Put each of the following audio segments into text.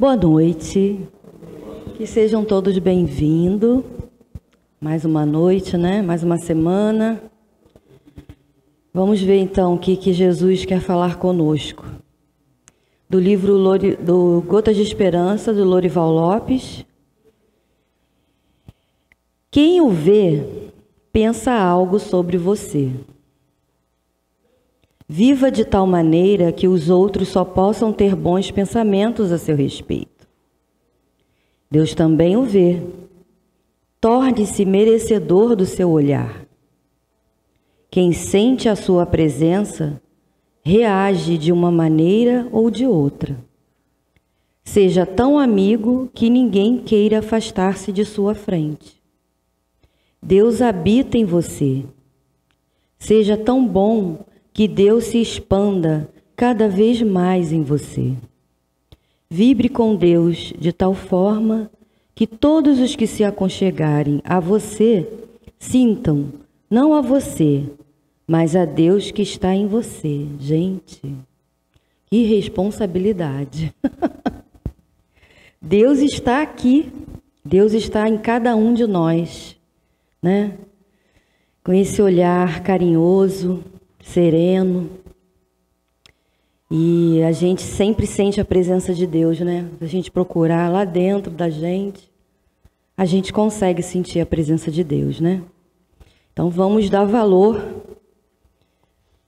Boa noite, que sejam todos bem-vindos. Mais uma noite, né? Mais uma semana. Vamos ver então o que Jesus quer falar conosco. Do livro do Gotas de Esperança, do Lorival Lopes. Quem o vê, pensa algo sobre você. Viva de tal maneira que os outros só possam ter bons pensamentos a seu respeito. Deus também o vê. Torne-se merecedor do seu olhar. Quem sente a sua presença, reage de uma maneira ou de outra. Seja tão amigo que ninguém queira afastar-se de sua frente. Deus habita em você. Seja tão bom que Deus se expanda cada vez mais em você. Vibre com Deus de tal forma que todos os que se aconchegarem a você sintam, não a você, mas a Deus que está em você. Gente, que responsabilidade. Deus está aqui, Deus está em cada um de nós, né? Com esse olhar carinhoso, sereno. E a gente sempre sente a presença de Deus, né? Se a gente procurar lá dentro da gente, a gente consegue sentir a presença de Deus, né? Então vamos dar valor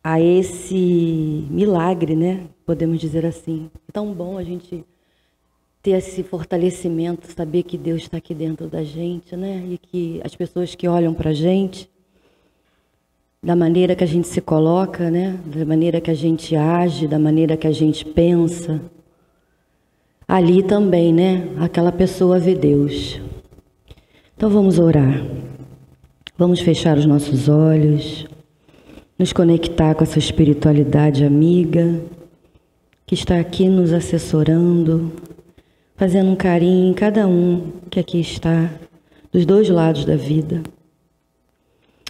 a esse milagre, né? Podemos dizer assim. É tão bom a gente ter esse fortalecimento, saber que Deus está aqui dentro da gente, né? E que as pessoas que olham para a gente, da maneira que a gente se coloca, né? Da maneira que a gente age, da maneira que a gente pensa, ali também, né? Aquela pessoa vê Deus. Então vamos orar. Vamos fechar os nossos olhos, nos conectar com essa espiritualidade amiga que está aqui nos assessorando, fazendo um carinho em cada um que aqui está, dos dois lados da vida.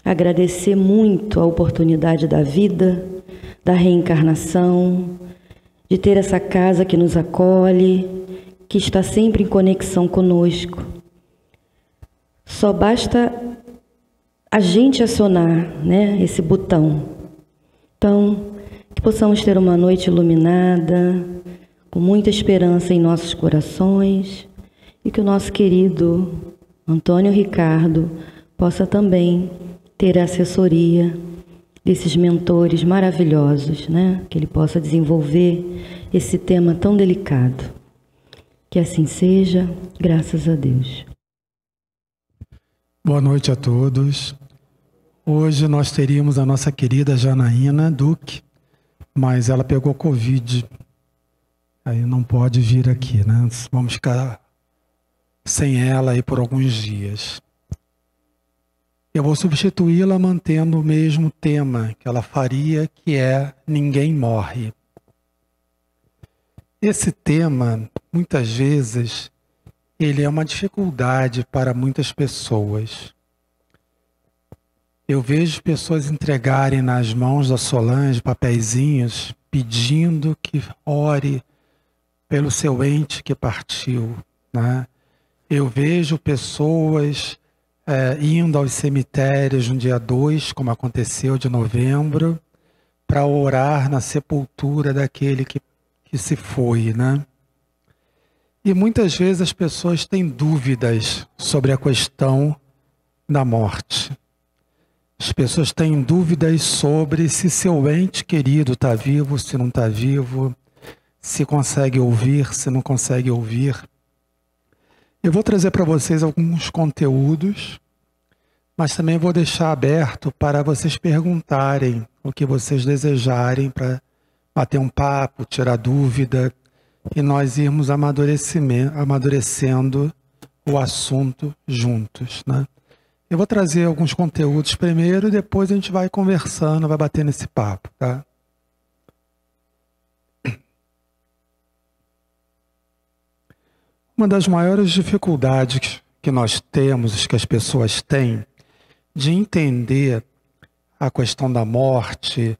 Agradecer muito a oportunidade da vida, da reencarnação, de ter essa casa que nos acolhe, que está sempre em conexão conosco. Só basta a gente acionar, né, esse botão. Então, que possamos ter uma noite iluminada, com muita esperança em nossos corações, e que o nosso querido Antônio Ricardo possa também ter a assessoria desses mentores maravilhosos, né? Que ele possa desenvolver esse tema tão delicado. Que assim seja, graças a Deus. Boa noite a todos. Hoje nós teríamos a nossa querida Janaína Duque, mas ela pegou Covid. Aí não pode vir aqui, né? Vamos ficar sem ela aí por alguns dias. Eu vou substituí-la mantendo o mesmo tema que ela faria, que é Ninguém Morre. Esse tema, muitas vezes, ele é uma dificuldade para muitas pessoas. Eu vejo pessoas entregarem nas mãos da Solange papeizinhos pedindo que ore pelo seu ente que partiu, né? Eu vejo pessoas indo aos cemitérios no dia 2, como aconteceu de novembro, para orar na sepultura daquele que se foi, né? E muitas vezes as pessoas têm dúvidas sobre a questão da morte. As pessoas têm dúvidas sobre se seu ente querido está vivo, se não está vivo, se consegue ouvir, se não consegue ouvir. Eu vou trazer para vocês alguns conteúdos, mas também vou deixar aberto para vocês perguntarem o que vocês desejarem para bater um papo, tirar dúvida e nós irmos amadurecendo o assunto juntos, né? Eu vou trazer alguns conteúdos primeiro e depois a gente vai conversando, vai batendo esse papo, tá? Uma das maiores dificuldades que nós temos, que as pessoas têm, de entender a questão da morte,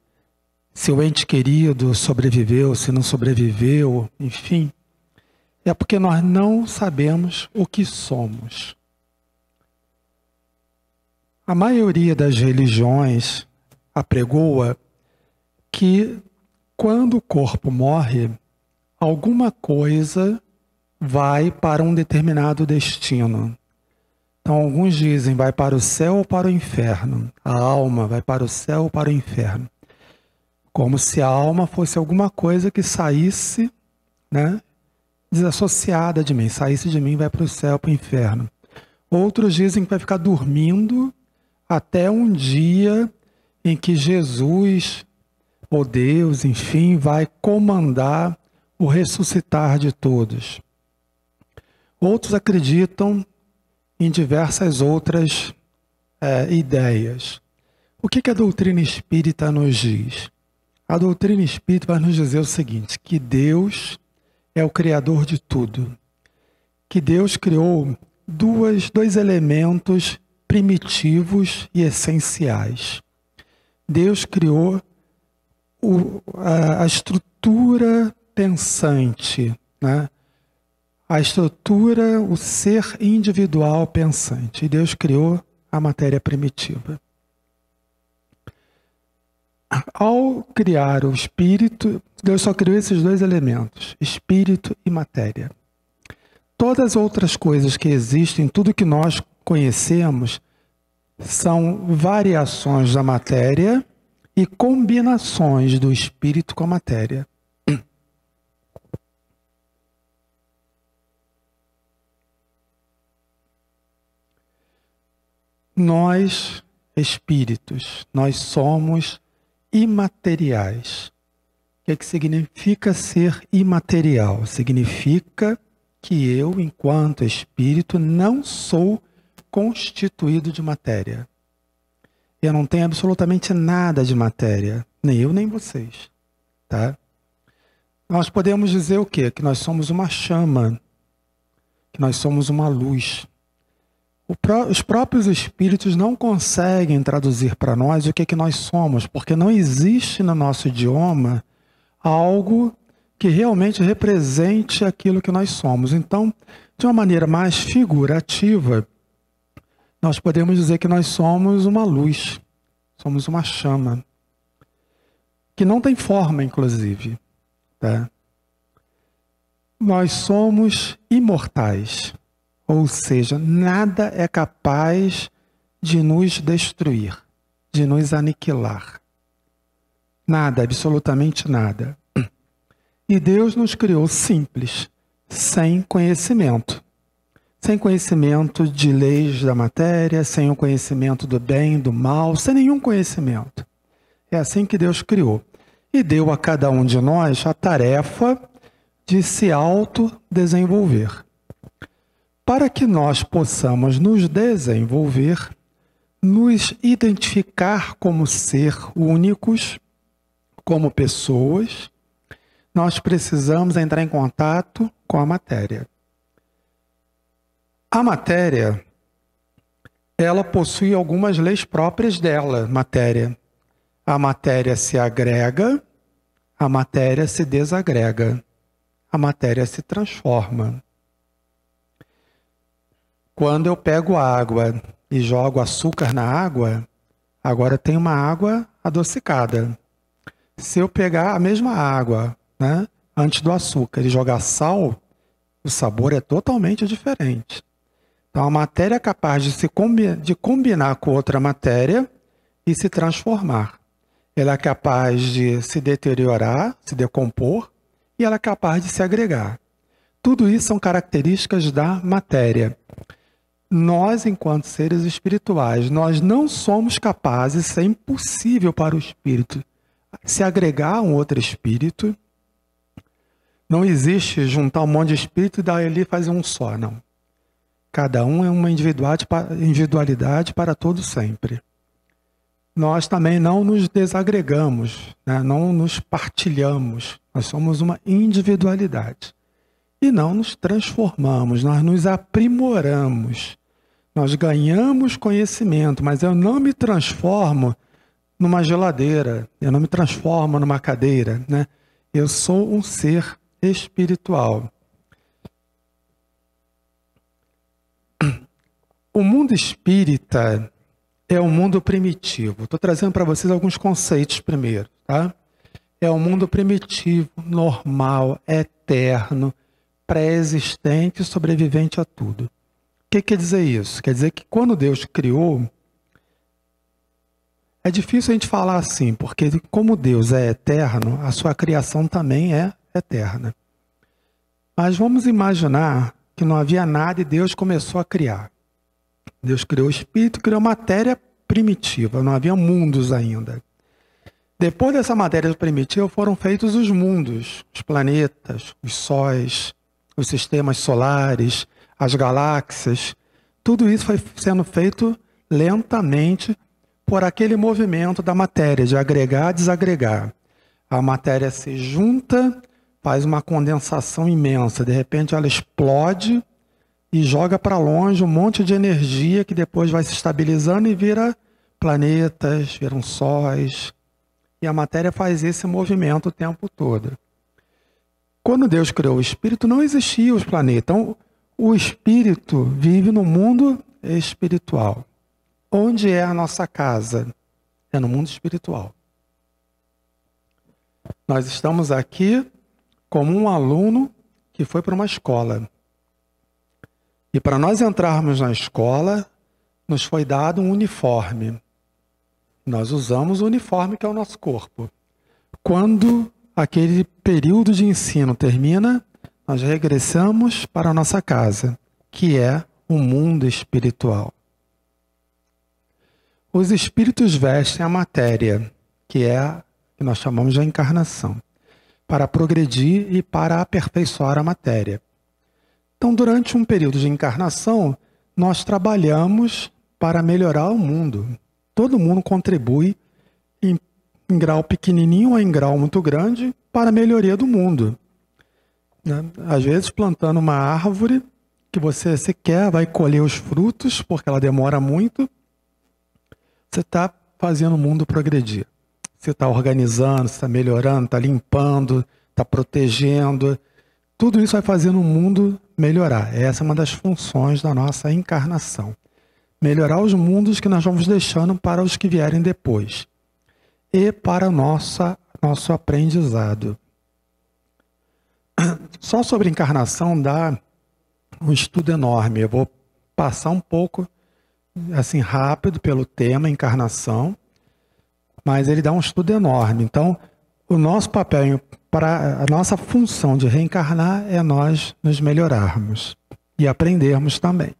se o ente querido sobreviveu, se não sobreviveu, enfim, é porque nós não sabemos o que somos. A maioria das religiões apregoa que quando o corpo morre, alguma coisa vai para um determinado destino. Então, alguns dizem vai para o céu ou para o inferno. A alma vai para o céu ou para o inferno. Como se a alma fosse alguma coisa que saísse, né, desassociada de mim. Saísse de mim, vai para o céu, para o inferno. Outros dizem que vai ficar dormindo até um dia em que Jesus, ou Deus, enfim, vai comandar o ressuscitar de todos. Outros acreditam em diversas outras ideias. O que a doutrina espírita nos diz? A doutrina espírita vai nos dizer o seguinte, que Deus é o criador de tudo. Que Deus criou dois elementos primitivos e essenciais. Deus criou a estrutura pensante, né? A estrutura, o ser individual pensante. E Deus criou a matéria primitiva. Ao criar o espírito, Deus só criou esses dois elementos, espírito e matéria. Todas as outras coisas que existem, tudo que nós conhecemos, são variações da matéria e combinações do espírito com a matéria. Nós, espíritos, nós somos imateriais. O que significa ser imaterial? Significa que eu, enquanto espírito, não sou constituído de matéria. Eu não tenho absolutamente nada de matéria, nem eu nem vocês, tá? Nós podemos dizer o quê? Que nós somos uma chama, que nós somos uma luz. Os próprios espíritos não conseguem traduzir para nós o que nós somos, porque não existe no nosso idioma algo que realmente represente aquilo que nós somos. Então, de uma maneira mais figurativa, nós podemos dizer que nós somos uma luz, somos uma chama, que não tem forma, inclusive, tá? Nós somos imortais. Ou seja, nada é capaz de nos destruir, de nos aniquilar. Nada, absolutamente nada. E Deus nos criou simples, sem conhecimento. Sem conhecimento de leis da matéria, sem o conhecimento do bem, do mal, sem nenhum conhecimento. É assim que Deus criou. E deu a cada um de nós a tarefa de se autodesenvolver. Para que nós possamos nos desenvolver, nos identificar como ser únicos, como pessoas, nós precisamos entrar em contato com a matéria. A matéria, ela possui algumas leis próprias dela, matéria. A matéria se agrega, a matéria se desagrega, a matéria se transforma. Quando eu pego água e jogo açúcar na água, agora tem uma água adocicada. Se eu pegar a mesma água, né, antes do açúcar e jogar sal, o sabor é totalmente diferente. Então a matéria é capaz de combinar com outra matéria e se transformar. Ela é capaz de se deteriorar, se decompor, e ela é capaz de se agregar. Tudo isso são características da matéria. Nós, enquanto seres espirituais, nós não somos capazes, isso é impossível para o espírito, se agregar a um outro espírito. Não existe juntar um monte de espírito e dar ali fazer um só, não. Cada um é uma individualidade para todo sempre. Nós também não nos desagregamos, né? Não nos partilhamos. Nós somos uma individualidade. E não nos transformamos, nós nos aprimoramos. Nós ganhamos conhecimento, mas eu não me transformo numa geladeira, eu não me transformo numa cadeira, né? Eu sou um ser espiritual. O mundo espírita é um mundo primitivo. Estou trazendo para vocês alguns conceitos primeiro, tá? É um mundo primitivo, normal, eterno, pré-existente e sobrevivente a tudo. O que quer dizer isso? Quer dizer que quando Deus criou, é difícil a gente falar assim, porque como Deus é eterno, a sua criação também é eterna. Mas vamos imaginar que não havia nada e Deus começou a criar. Deus criou o espírito, criou matéria primitiva, não havia mundos ainda. Depois dessa matéria primitiva foram feitos os mundos, os planetas, os sóis, os sistemas solares, as galáxias. Tudo isso foi sendo feito lentamente por aquele movimento da matéria, de agregar, desagregar. A matéria se junta, faz uma condensação imensa, de repente ela explode e joga para longe um monte de energia que depois vai se estabilizando e vira planetas, viram sóis. E a matéria faz esse movimento o tempo todo. Quando Deus criou o espírito, não existia os planetas. Então, o espírito vive no mundo espiritual. Onde é a nossa casa? É no mundo espiritual. Nós estamos aqui como um aluno que foi para uma escola. E para nós entrarmos na escola, nos foi dado um uniforme. Nós usamos o uniforme que é o nosso corpo. Quando aquele período de ensino termina, nós regressamos para a nossa casa, que é o mundo espiritual. Os espíritos vestem a matéria, que é a que nós chamamos de encarnação, para progredir e para aperfeiçoar a matéria. Então, durante um período de encarnação, nós trabalhamos para melhorar o mundo. Todo mundo contribui em grau pequenininho ou em grau muito grande para a melhoria do mundo. Às vezes, plantando uma árvore que você sequer vai colher os frutos, porque ela demora muito, você está fazendo o mundo progredir. Você está organizando, você está melhorando, está limpando, está protegendo. Tudo isso vai fazendo o mundo melhorar. Essa é uma das funções da nossa encarnação. Melhorar os mundos que nós vamos deixando para os que vierem depois. E para o nosso aprendizado. Só sobre encarnação dá um estudo enorme. Eu vou passar um pouco assim rápido pelo tema encarnação, mas ele dá um estudo enorme. Então, o nosso papel, a nossa função de reencarnar é nós nos melhorarmos e aprendermos também.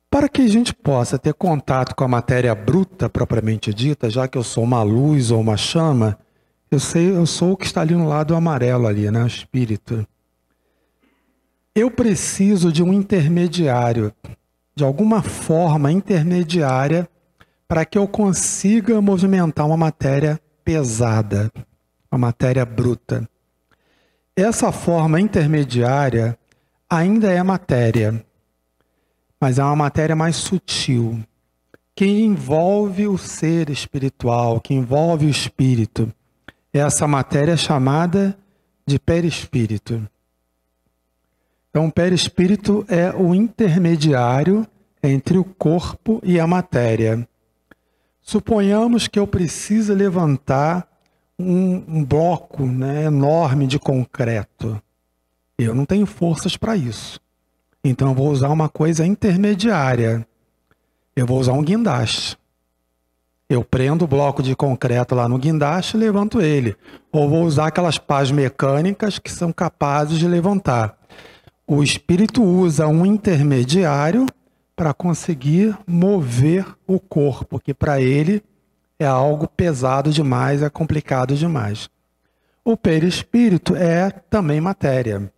Para que a gente possa ter contato com a matéria bruta propriamente dita, já que eu sou uma luz ou uma chama, eu sou o que está ali no lado amarelo ali, né? O espírito. Eu preciso de um intermediário, de alguma forma intermediária, para que eu consiga movimentar uma matéria pesada, uma matéria bruta. Essa forma intermediária ainda é matéria, mas é uma matéria mais sutil, que envolve o ser espiritual, que envolve o espírito. Essa matéria é chamada de perispírito. Então, o perispírito é o intermediário entre o corpo e a matéria. Suponhamos que eu precise levantar um bloco, né, enorme de concreto. Eu não tenho forças para isso. Então eu vou usar uma coisa intermediária. Eu vou usar um guindaste. Eu prendo o bloco de concreto lá no guindaste e levanto ele. Ou vou usar aquelas pás mecânicas que são capazes de levantar. O espírito usa um intermediário para conseguir mover o corpo, que para ele é algo pesado demais, é complicado demais. O perispírito é também matéria,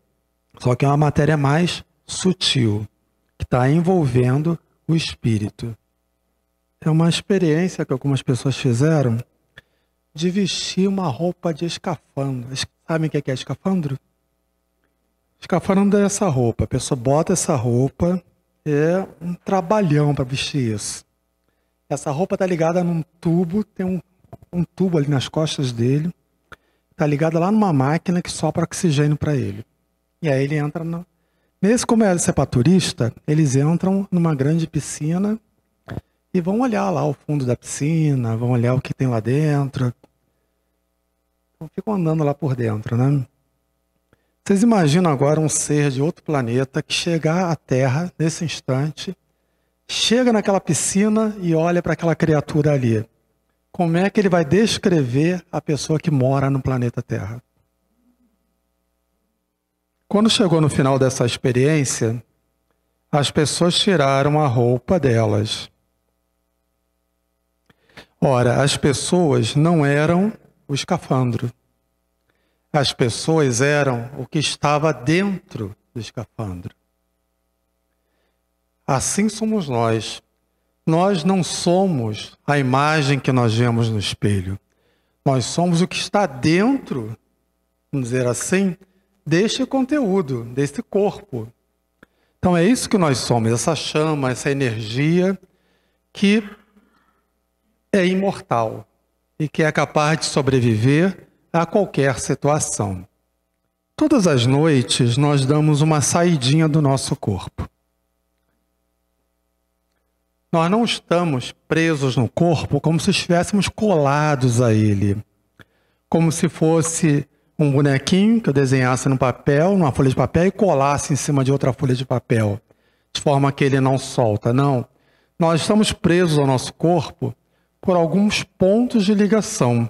só que é uma matéria mais sutil, que está envolvendo o espírito. É uma experiência que algumas pessoas fizeram de vestir uma roupa de escafandro. Sabem o que é escafandro? Escafandro é essa roupa. A pessoa bota essa roupa, é um trabalhão para vestir isso. Essa roupa está ligada num tubo, tem um tubo ali nas costas dele, está ligada lá numa máquina que sopra oxigênio para ele. E aí ele entra Nesse, como é ser para turista, eles entram numa grande piscina e vão olhar lá o fundo da piscina, vão olhar o que tem lá dentro. Então, ficam andando lá por dentro, né? Vocês imaginam agora um ser de outro planeta que chega à Terra nesse instante, chega naquela piscina e olha para aquela criatura ali. Como é que ele vai descrever a pessoa que mora no planeta Terra? Quando chegou no final dessa experiência, as pessoas tiraram a roupa delas. Ora, as pessoas não eram o escafandro. As pessoas eram o que estava dentro do escafandro. Assim somos nós. Nós não somos a imagem que nós vemos no espelho. Nós somos o que está dentro, vamos dizer assim, deste conteúdo, deste corpo. Então é isso que nós somos, essa chama, essa energia que é imortal e que é capaz de sobreviver a qualquer situação. Todas as noites nós damos uma saidinha do nosso corpo. Nós não estamos presos no corpo como se estivéssemos colados a ele. Como se fosse um bonequinho que eu desenhasse no papel, numa folha de papel, e colasse em cima de outra folha de papel, de forma que ele não solta. Não. Nós estamos presos ao nosso corpo por alguns pontos de ligação.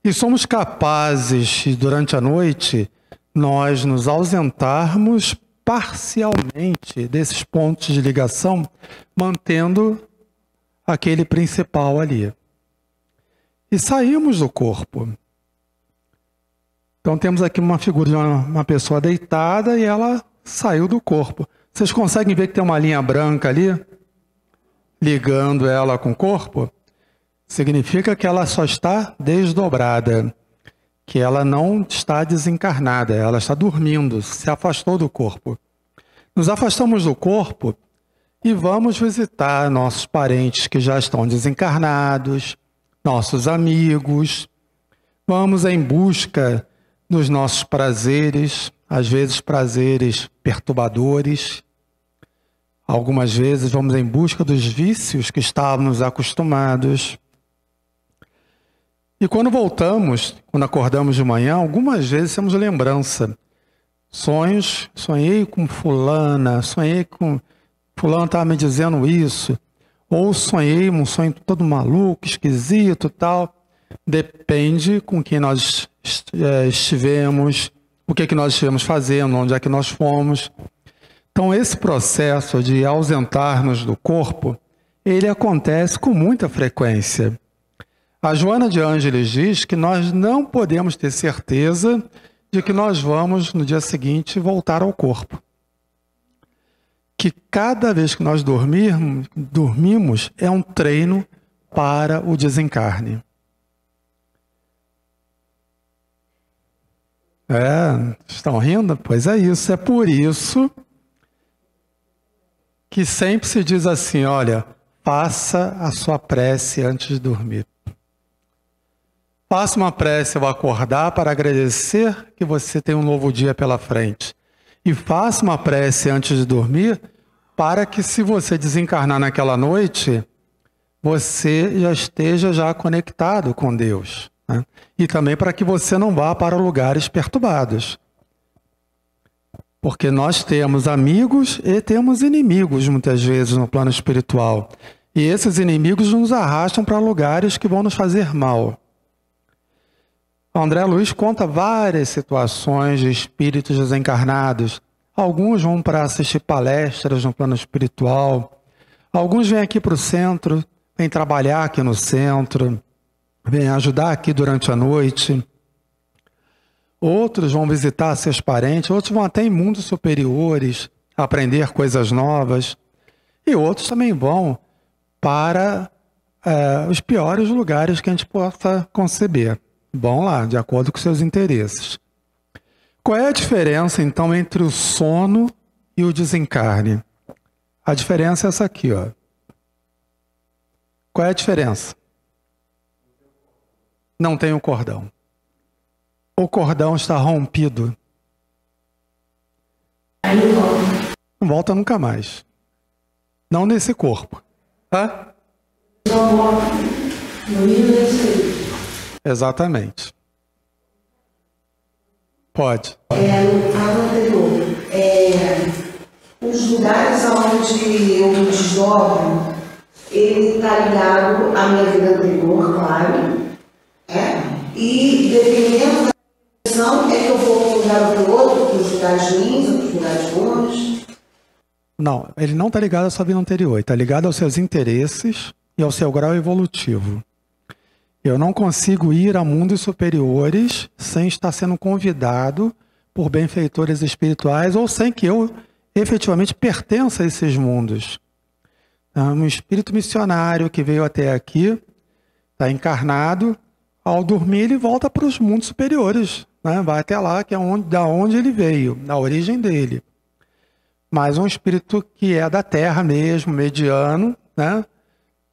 E somos capazes, durante a noite, nós nos ausentarmos parcialmente desses pontos de ligação, mantendo aquele principal ali. E saímos do corpo. Então temos aqui uma figura de uma pessoa deitada e ela saiu do corpo. Vocês conseguem ver que tem uma linha branca ali, ligando ela com o corpo? Significa que ela só está desdobrada, que ela não está desencarnada, ela está dormindo, se afastou do corpo. Nos afastamos do corpo e vamos visitar nossos parentes que já estão desencarnados, nossos amigos. Vamos em busca dos nossos prazeres, às vezes prazeres perturbadores. Algumas vezes vamos em busca dos vícios que estávamos acostumados. E quando voltamos, quando acordamos de manhã, algumas vezes temos lembrança. Sonhos, sonhei com fulana, sonhei com fulano estava me dizendo isso. Ou sonhei um sonho todo maluco, esquisito, tal. Depende com quem nós estivemos, o que nós estivemos fazendo, onde é que nós fomos. Então esse processo de ausentar-nos do corpo, ele acontece com muita frequência. A Joana de Ângeles diz que nós não podemos ter certeza de que nós vamos, no dia seguinte, voltar ao corpo. Que cada vez que nós dormimos é um treino para o desencarne. Estão rindo? Pois é isso. É por isso que sempre se diz assim, olha, faça a sua prece antes de dormir. Faça uma prece ao acordar para agradecer que você tem um novo dia pela frente. E faça uma prece antes de dormir para que, se você desencarnar naquela noite, você já esteja conectado com Deus. Né? E também para que você não vá para lugares perturbados. Porque nós temos amigos e temos inimigos, muitas vezes, no plano espiritual. E esses inimigos nos arrastam para lugares que vão nos fazer mal. André Luiz conta várias situações de espíritos desencarnados. Alguns vão para assistir palestras no plano espiritual. Alguns vêm aqui para o centro, vêm trabalhar aqui no centro, vêm ajudar aqui durante a noite. Outros vão visitar seus parentes, outros vão até em mundos superiores, aprender coisas novas. E outros também vão para os piores lugares que a gente possa conceber. Vão lá, de acordo com seus interesses. Qual é a diferença, então, entre o sono e o desencarne? A diferença é essa aqui, ó. Qual é a diferença? Não tem o cordão. O cordão está rompido. Não volta nunca mais. Não nesse corpo. Tá? Exatamente. Pode. No caso anterior, os lugares onde eu me desdobro, ele está ligado à minha vida anterior, claro. E dependendo da direção, é que eu vou para um lugar ou para o outro, para os lugares ruins, para os lugares bons. Não, ele não está ligado à sua vida anterior, ele está ligado aos seus interesses e ao seu grau evolutivo. Eu não consigo ir a mundos superiores sem estar sendo convidado por benfeitores espirituais ou sem que eu efetivamente pertença a esses mundos. Um espírito missionário que veio até aqui, está encarnado, ao dormir ele volta para os mundos superiores, né? Vai até lá, que é da onde ele veio, da origem dele. Mas um espírito que é da Terra mesmo, mediano, né?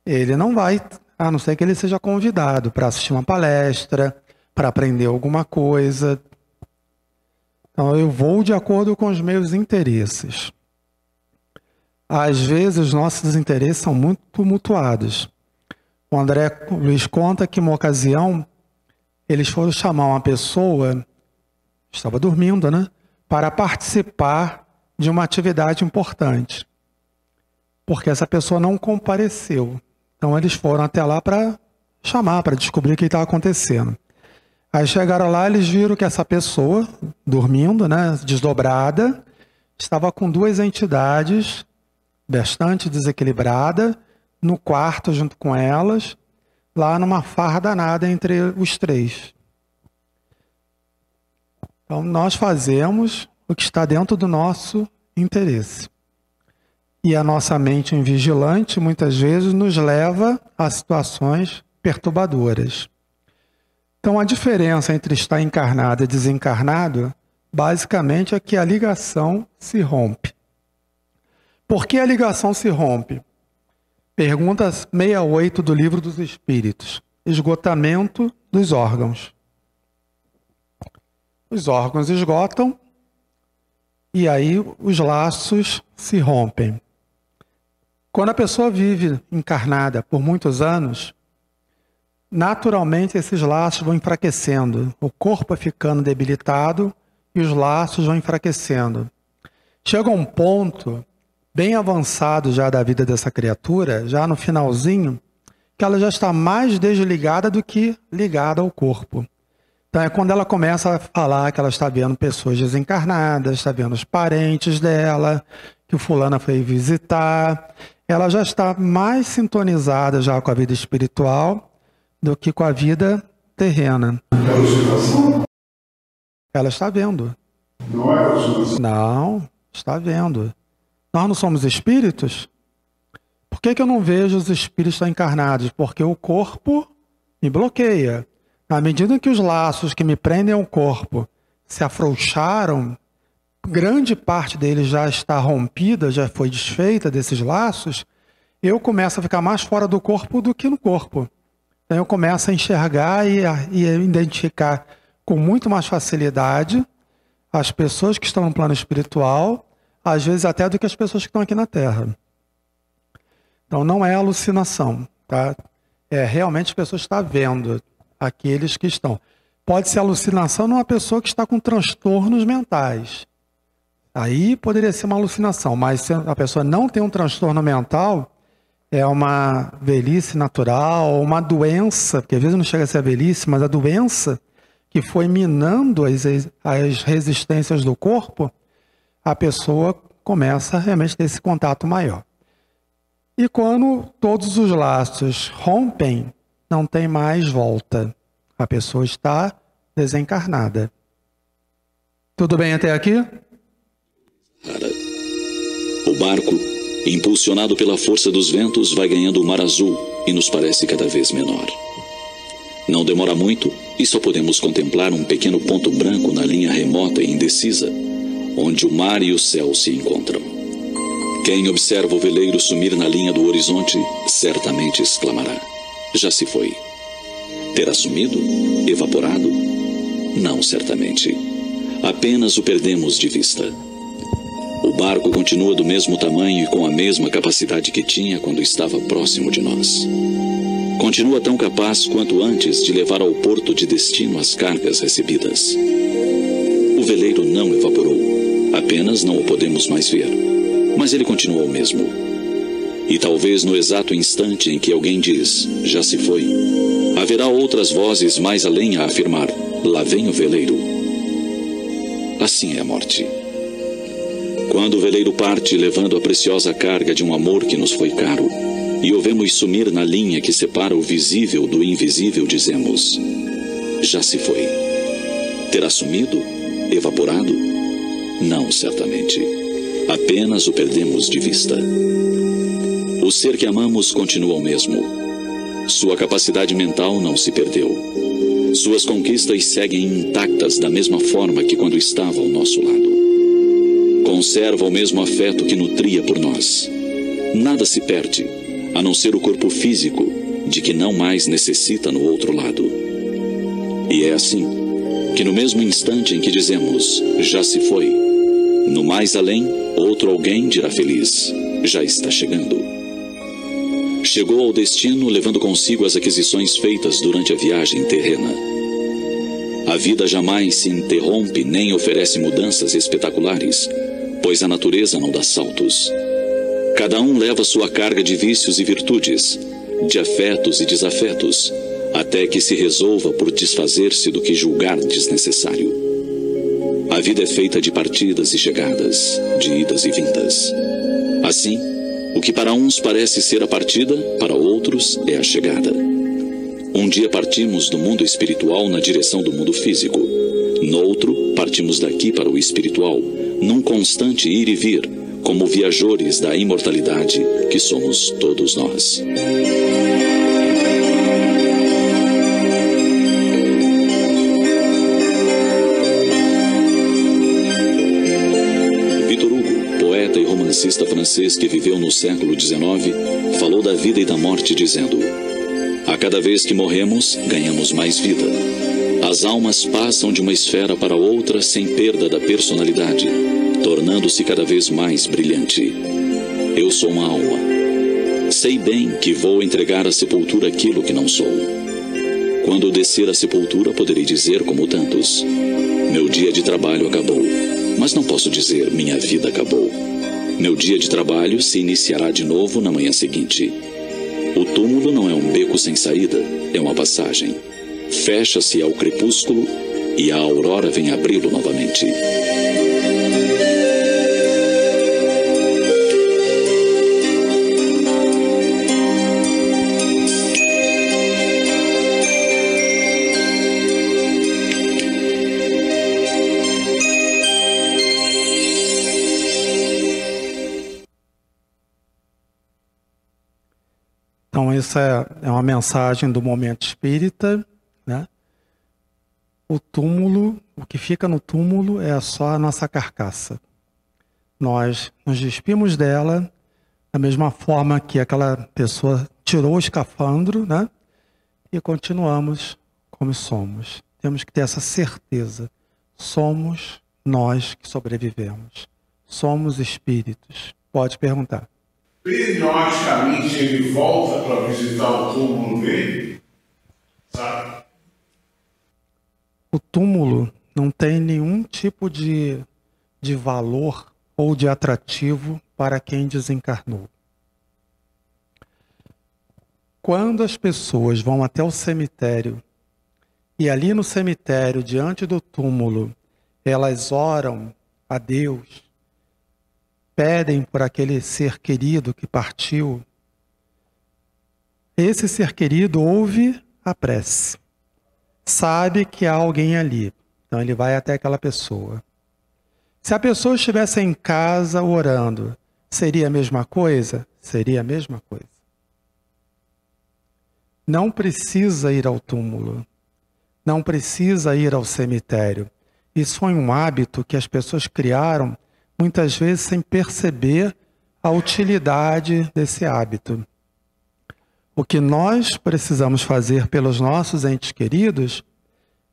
Ele não vai, a não ser que ele seja convidado para assistir uma palestra, para aprender alguma coisa. Então eu vou de acordo com os meus interesses. Às vezes os nossos interesses são muito tumultuados. O André Luiz conta que, uma ocasião, eles foram chamar uma pessoa, estava dormindo, né? Para participar de uma atividade importante. Porque essa pessoa não compareceu. Então eles foram até lá para chamar, para descobrir o que estava acontecendo. Aí chegaram lá, eles viram que essa pessoa, dormindo, né, desdobrada, estava com duas entidades bastante desequilibrada no quarto junto com elas, lá numa farra danada entre os três. Então nós fazemos o que está dentro do nosso interesse. E a nossa mente invigilante muitas vezes nos leva a situações perturbadoras. Então a diferença entre estar encarnado e desencarnado, basicamente, é que a ligação se rompe. Por que a ligação se rompe? Pergunta 68 do Livro dos Espíritos. Esgotamento dos órgãos. Os órgãos esgotam e aí os laços se rompem. Quando a pessoa vive encarnada por muitos anos, naturalmente esses laços vão enfraquecendo. O corpo vai ficando debilitado e os laços vão enfraquecendo. Chega um ponto bem avançado já da vida dessa criatura, já no finalzinho, que ela já está mais desligada do que ligada ao corpo. Então é quando ela começa a falar que ela está vendo pessoas desencarnadas, está vendo os parentes dela, que o fulano foi visitar. Ela já está mais sintonizada já com a vida espiritual do que com a vida terrena. É alucinação? Ela está vendo. Não é alucinação? Não, está vendo. Nós não somos espíritos? Por que eu não vejo os espíritos encarnados? Porque o corpo me bloqueia. Na medida que os laços que me prendem ao corpo se afrouxaram, grande parte deles já está rompida, já foi desfeita desses laços, eu começo a ficar mais fora do corpo do que no corpo. Então eu começo a enxergar e a identificar com muito mais facilidade as pessoas que estão no plano espiritual, às vezes até do que as pessoas que estão aqui na Terra. Então não é alucinação, tá? É realmente as pessoas estão vendo aqueles que estão. Pode ser alucinação numa pessoa que está com transtornos mentais. Aí poderia ser uma alucinação, mas se a pessoa não tem um transtorno mental, é uma velhice natural, uma doença, porque às vezes não chega a ser a velhice, mas a doença que foi minando as resistências do corpo, a pessoa começa realmente a ter esse contato maior. E quando todos os laços rompem, não tem mais volta. A pessoa está desencarnada. Tudo bem até aqui? O barco, impulsionado pela força dos ventos, vai ganhando o mar azul e nos parece cada vez menor. Não demora muito e só podemos contemplar um pequeno ponto branco na linha remota e indecisa, onde o mar e o céu se encontram. Quem observa o veleiro sumir na linha do horizonte, certamente exclamará: já se foi. Terá sumido? Evaporado? Não, certamente. Apenas o perdemos de vista. O barco continua do mesmo tamanho e com a mesma capacidade que tinha quando estava próximo de nós. Continua tão capaz quanto antes de levar ao porto de destino as cargas recebidas. O veleiro não evaporou, apenas não o podemos mais ver, mas ele continua o mesmo. E talvez no exato instante em que alguém diz, já se foi, haverá outras vozes mais além a afirmar, lá vem o veleiro. Assim é a morte. Quando o veleiro parte levando a preciosa carga de um amor que nos foi caro, e o vemos sumir na linha que separa o visível do invisível, dizemos, já se foi. Terá sumido? Evaporado? Não, certamente. Apenas o perdemos de vista. O ser que amamos continua o mesmo. Sua capacidade mental não se perdeu. Suas conquistas seguem intactas da mesma forma que quando estava ao nosso lado. Conserva o mesmo afeto que nutria por nós. Nada se perde, a não ser o corpo físico, de que não mais necessita no outro lado. E é assim, que no mesmo instante em que dizemos, já se foi, no mais além, outro alguém dirá feliz, já está chegando. Chegou ao destino levando consigo as aquisições feitas durante a viagem terrena. A vida jamais se interrompe nem oferece mudanças espetaculares, pois a natureza não dá saltos. Cada um leva sua carga de vícios e virtudes, de afetos e desafetos, até que se resolva por desfazer-se do que julgar desnecessário. A vida é feita de partidas e chegadas, de idas e vindas. Assim, o que para uns parece ser a partida, para outros é a chegada. Um dia partimos do mundo espiritual na direção do mundo físico. Noutro, partimos daqui para o espiritual, num constante ir e vir, como viajores da imortalidade que somos todos nós. Victor Hugo, poeta e romancista francês que viveu no século XIX, falou da vida e da morte dizendo: a cada vez que morremos, ganhamos mais vida. As almas passam de uma esfera para outra sem perda da personalidade, tornando-se cada vez mais brilhante. Eu sou uma alma. Sei bem que vou entregar à sepultura aquilo que não sou. Quando descer à sepultura, poderei dizer como tantos: meu dia de trabalho acabou. Mas não posso dizer, minha vida acabou. Meu dia de trabalho se iniciará de novo na manhã seguinte. O túmulo não é um beco sem saída, é uma passagem. Fecha-se ao crepúsculo e a aurora vem abri-lo novamente. Então, essa é uma mensagem do momento espírita, né? O túmulo, o que fica no túmulo é só a nossa carcaça. Nós nos despimos dela da mesma forma que aquela pessoa tirou o escafandro, né? E continuamos como somos. Temos que ter essa certeza. Somos nós que sobrevivemos. Somos espíritos. Pode perguntar. Periodicamente ele volta para visitar o túmulo dele? Sabe? O túmulo não tem nenhum tipo de valor ou de atrativo para quem desencarnou. Quando as pessoas vão até o cemitério e ali no cemitério, diante do túmulo, elas oram a Deus, pedem por aquele ser querido que partiu, esse ser querido ouve a prece, sabe que há alguém ali, então ele vai até aquela pessoa. Se a pessoa estivesse em casa orando, seria a mesma coisa? Seria a mesma coisa. Não precisa ir ao túmulo, não precisa ir ao cemitério. Isso foi um hábito que as pessoas criaram muitas vezes sem perceber a utilidade desse hábito. O que nós precisamos fazer pelos nossos entes queridos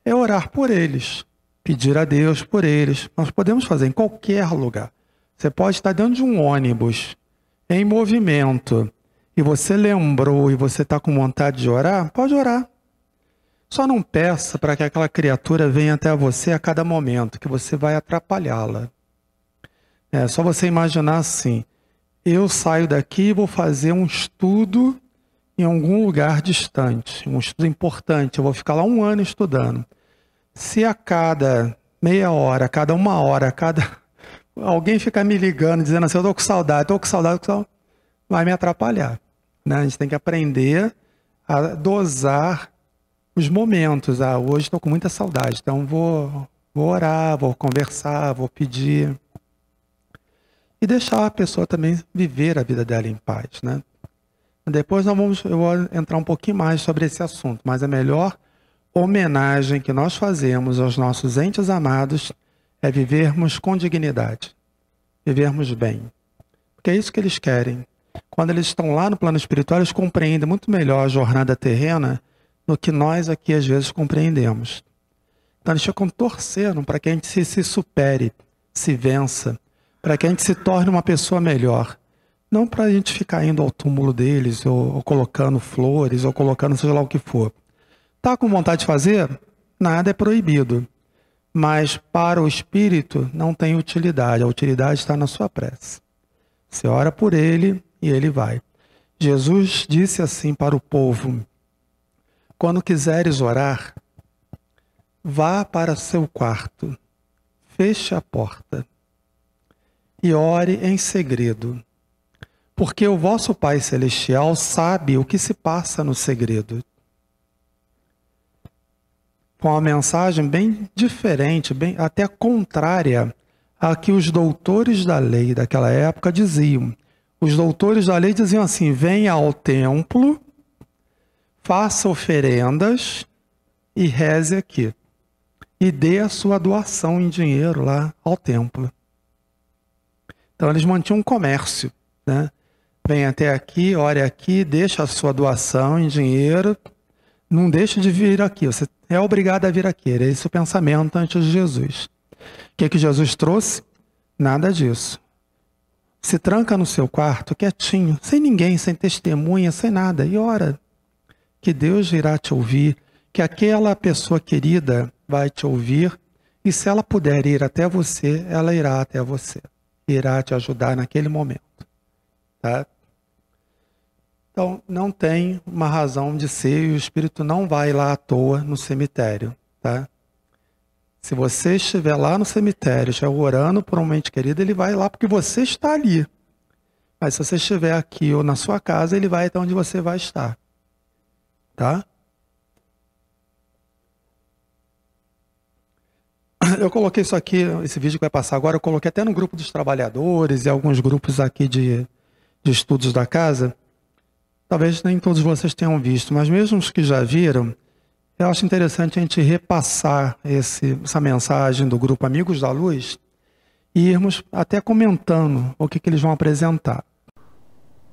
é orar por eles, pedir a Deus por eles. Nós podemos fazer em qualquer lugar, Você pode estar dentro de um ônibus, em movimento, e você lembrou e você está com vontade de orar, pode orar. Só não peça para que aquela criatura venha até você a cada momento, que você vai atrapalhá-la. É só você imaginar assim, eu saio daqui e vou fazer um estudo em algum lugar distante, um estudo importante, eu vou ficar lá 1 ano estudando. Se a cada meia hora, a cada 1 hora, alguém ficar me ligando, dizendo assim, eu estou com saudade, vai me atrapalhar. Né? A gente tem que aprender a dosar os momentos. Hoje estou com muita saudade, então vou orar, vou conversar, vou pedir. E deixar a pessoa também viver a vida dela em paz. Né? Depois eu vou entrar um pouquinho mais sobre esse assunto, mas a melhor homenagem que nós fazemos aos nossos entes amados é vivermos com dignidade, vivermos bem. Porque é isso que eles querem. Quando eles estão lá no plano espiritual, eles compreendem muito melhor a jornada terrena do que nós aqui às vezes compreendemos. Então eles ficam torcendo para que a gente se supere, se vença, para que a gente se torne uma pessoa melhor. Não para a gente ficar indo ao túmulo deles, ou colocando flores, ou colocando seja lá o que for. Está com vontade de fazer? Nada é proibido. Mas para o espírito não tem utilidade. A utilidade está na sua prece. Você ora por ele e ele vai. Jesus disse assim para o povo, quando quiseres orar, vá para seu quarto, feche a porta e ore em segredo, porque o vosso Pai Celestial sabe o que se passa no segredo. Com uma mensagem bem diferente, bem até contrária a que os doutores da lei daquela época diziam. Os doutores da lei diziam assim, venha ao templo, faça oferendas e reze aqui. E dê a sua doação em dinheiro lá ao templo. Então eles mantinham um comércio, né? Vem até aqui, ore aqui, deixa a sua doação em dinheiro, não deixe de vir aqui, você é obrigado a vir aqui. Era esse o pensamento antes de Jesus. O que Jesus trouxe? Nada disso. Se tranca no seu quarto, quietinho, sem ninguém, sem testemunha, sem nada, e ora. Que Deus irá te ouvir, que aquela pessoa querida vai te ouvir, e se ela puder ir até você, ela irá até você. Irá te ajudar naquele momento. Tá? Então, não tem uma razão de ser, e o Espírito não vai lá à toa no cemitério. Tá? Se você estiver lá no cemitério, já orando por um ente querido, ele vai lá porque você está ali. Mas se você estiver aqui ou na sua casa, ele vai até onde você vai estar. Tá? Eu coloquei isso aqui, esse vídeo que vai passar agora, eu coloquei até no grupo dos trabalhadores e alguns grupos aqui de estudos da casa. Talvez nem todos vocês tenham visto, mas mesmo os que já viram, eu acho interessante a gente repassar essa mensagem do grupo Amigos da Luz e irmos até comentando o que eles vão apresentar.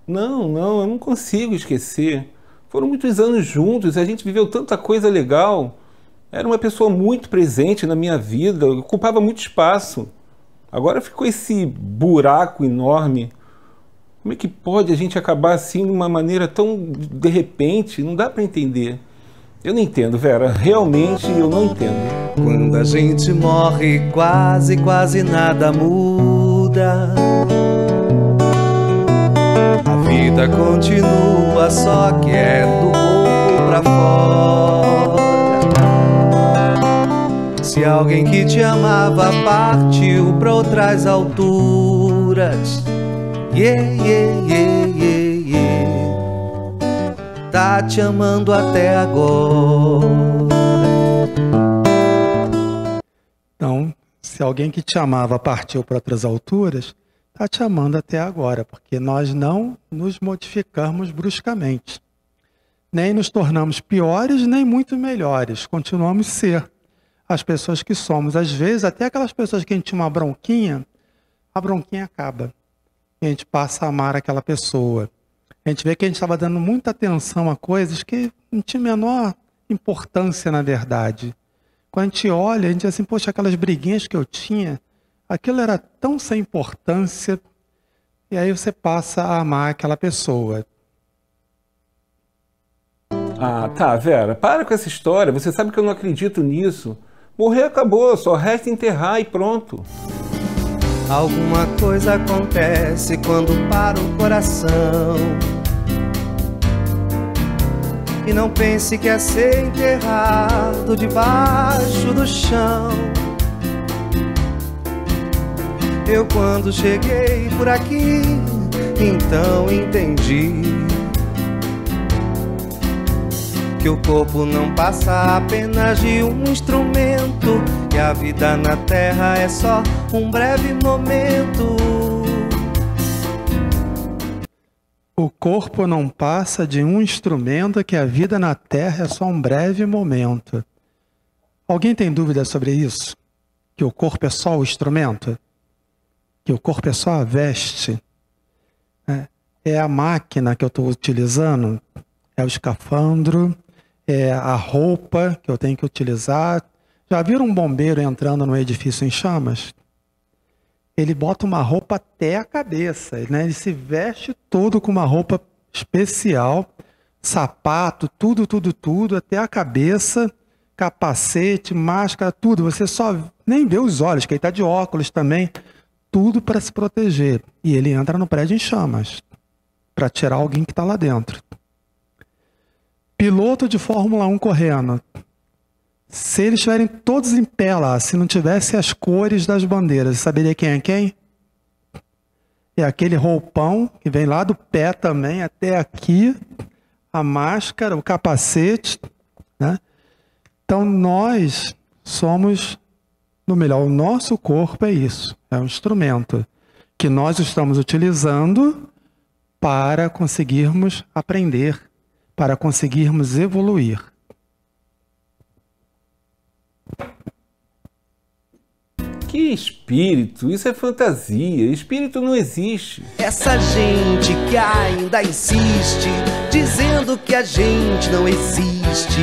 Não, eu não consigo esquecer. Foram muitos anos juntos, a gente viveu tanta coisa legal. Era uma pessoa muito presente na minha vida, ocupava muito espaço. Agora ficou esse buraco enorme. Como é que pode a gente acabar assim de uma maneira tão de repente? Não dá para entender. Eu não entendo, Vera. Realmente eu não entendo. Quando a gente morre, quase nada muda. A vida continua, só que é do corpo pra fora. Se alguém que te amava partiu pra outras alturas, tá te amando até agora. Então, se alguém que te amava partiu para outras alturas, tá te amando até agora, porque nós não nos modificamos bruscamente. Nem nos tornamos piores, nem muito melhores. Continuamos a ser as pessoas que somos. Às vezes, até aquelas pessoas que a gente tinha uma bronquinha, a bronquinha acaba. E a gente passa a amar aquela pessoa. A gente vê que a gente estava dando muita atenção a coisas que não tinham a menor importância, na verdade. Quando a gente olha, a gente diz assim, poxa, aquelas briguinhas que eu tinha, aquilo era tão sem importância, e aí você passa a amar aquela pessoa. Ah, tá, Vera, para com essa história. Você sabe que eu não acredito nisso. Morrer acabou, só resta enterrar e pronto. Alguma coisa acontece quando para o coração. E não pense que é ser enterrado debaixo do chão. Eu quando cheguei por aqui, então entendi que o corpo não passa apenas de um instrumento, que a vida na terra é só um breve momento. O corpo não passa de um instrumento, que a vida na terra é só um breve momento. Alguém tem dúvida sobre isso? Que o corpo é só o instrumento? Que o corpo é só a veste? É a máquina que eu estou utilizando? É o escafandro? É a roupa que eu tenho que utilizar? Já viram um bombeiro entrando no edifício em chamas? Ele bota uma roupa até a cabeça, né? Ele se veste todo com uma roupa especial, sapato, tudo, até a cabeça, capacete, máscara, tudo. Você só nem vê os olhos, que ele está de óculos também, tudo para se proteger. E ele entra no prédio em chamas, para tirar alguém que está lá dentro. Piloto de Fórmula 1 correndo. Se eles estiverem todos em pé lá, se não tivesse as cores das bandeiras, saberia quem é quem? É aquele roupão que vem lá do pé também até aqui, a máscara, o capacete, né? Então nós somos, no melhor, o nosso corpo é isso, é um instrumento que nós estamos utilizando para conseguirmos aprender, para conseguirmos evoluir. Que espírito? Isso é fantasia. Espírito não existe. Essa gente que ainda insiste, dizendo que a gente não existe.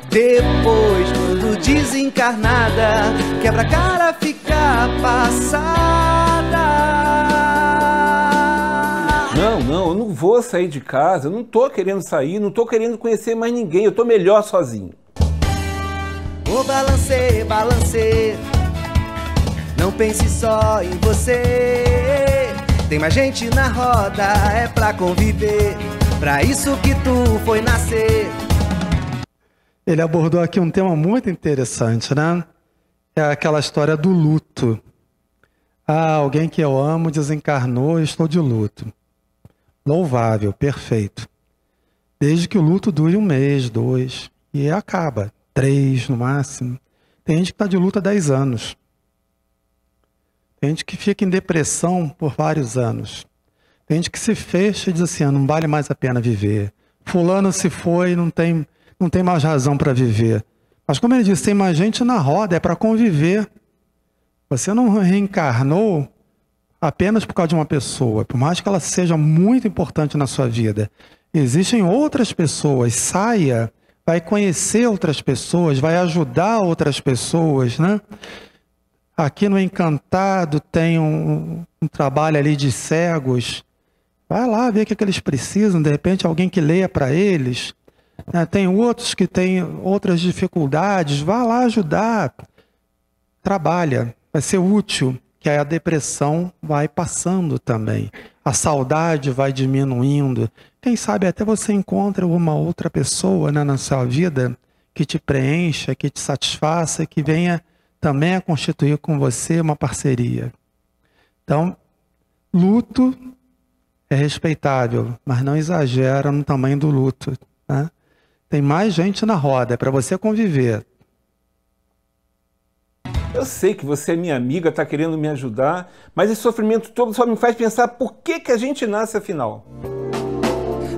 Depois, quando desencarnada, quebra a cara, fica passada. Não, eu não vou sair de casa. Eu não tô querendo sair, não tô querendo conhecer mais ninguém. Eu tô melhor sozinho. Ô balancê, balancê, não pense só em você. Tem mais gente na roda, é pra conviver, pra isso que tu foi nascer. Ele abordou aqui um tema muito interessante, né? É aquela história do luto. Ah, alguém que eu amo desencarnou e estou de luto. Louvável, perfeito. Desde que o luto dure 1 mês, 2, e acaba. 3 no máximo. Tem gente que está de luto há 10 anos. Tem gente que fica em depressão por vários anos. Tem gente que se fecha e diz assim, não vale mais a pena viver. Fulano se foi, não tem mais razão para viver. Mas como ele disse, tem mais gente na roda, é para conviver. Você não reencarnou apenas por causa de uma pessoa, por mais que ela seja muito importante na sua vida. Existem outras pessoas, saia, vai conhecer outras pessoas, vai ajudar outras pessoas, né? Aqui no Encantado tem um trabalho ali de cegos. Vai lá ver o que eles precisam, de repente alguém que leia para eles. Tem outros que têm outras dificuldades, vá lá ajudar. Trabalha, vai ser útil, que aí a depressão vai passando também. A saudade vai diminuindo. Quem sabe até você encontra uma outra pessoa, né, na sua vida que te preencha, que te satisfaça, que venha também a constituir com você uma parceria. Então, luto é respeitável, mas não exagera no tamanho do luto, né? Tem mais gente na roda, é para você conviver. Eu sei que você é minha amiga, está querendo me ajudar, mas esse sofrimento todo só me faz pensar por que a gente nasce afinal.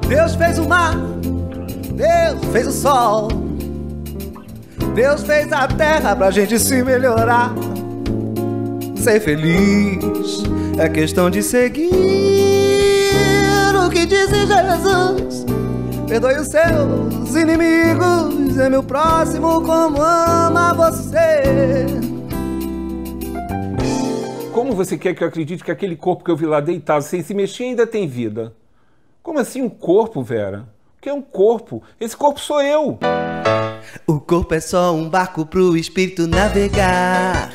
Deus fez o mar, Deus fez o sol, Deus fez a terra pra gente se melhorar. Ser feliz é questão de seguir o que disse Jesus. Perdoe os seus inimigos, é meu próximo como ama você. como você quer que eu acredite que aquele corpo que eu vi lá deitado sem se mexer ainda tem vida? Como assim um corpo, Vera? O que é um corpo? Esse corpo sou eu. O corpo é só um barco pro espírito navegar,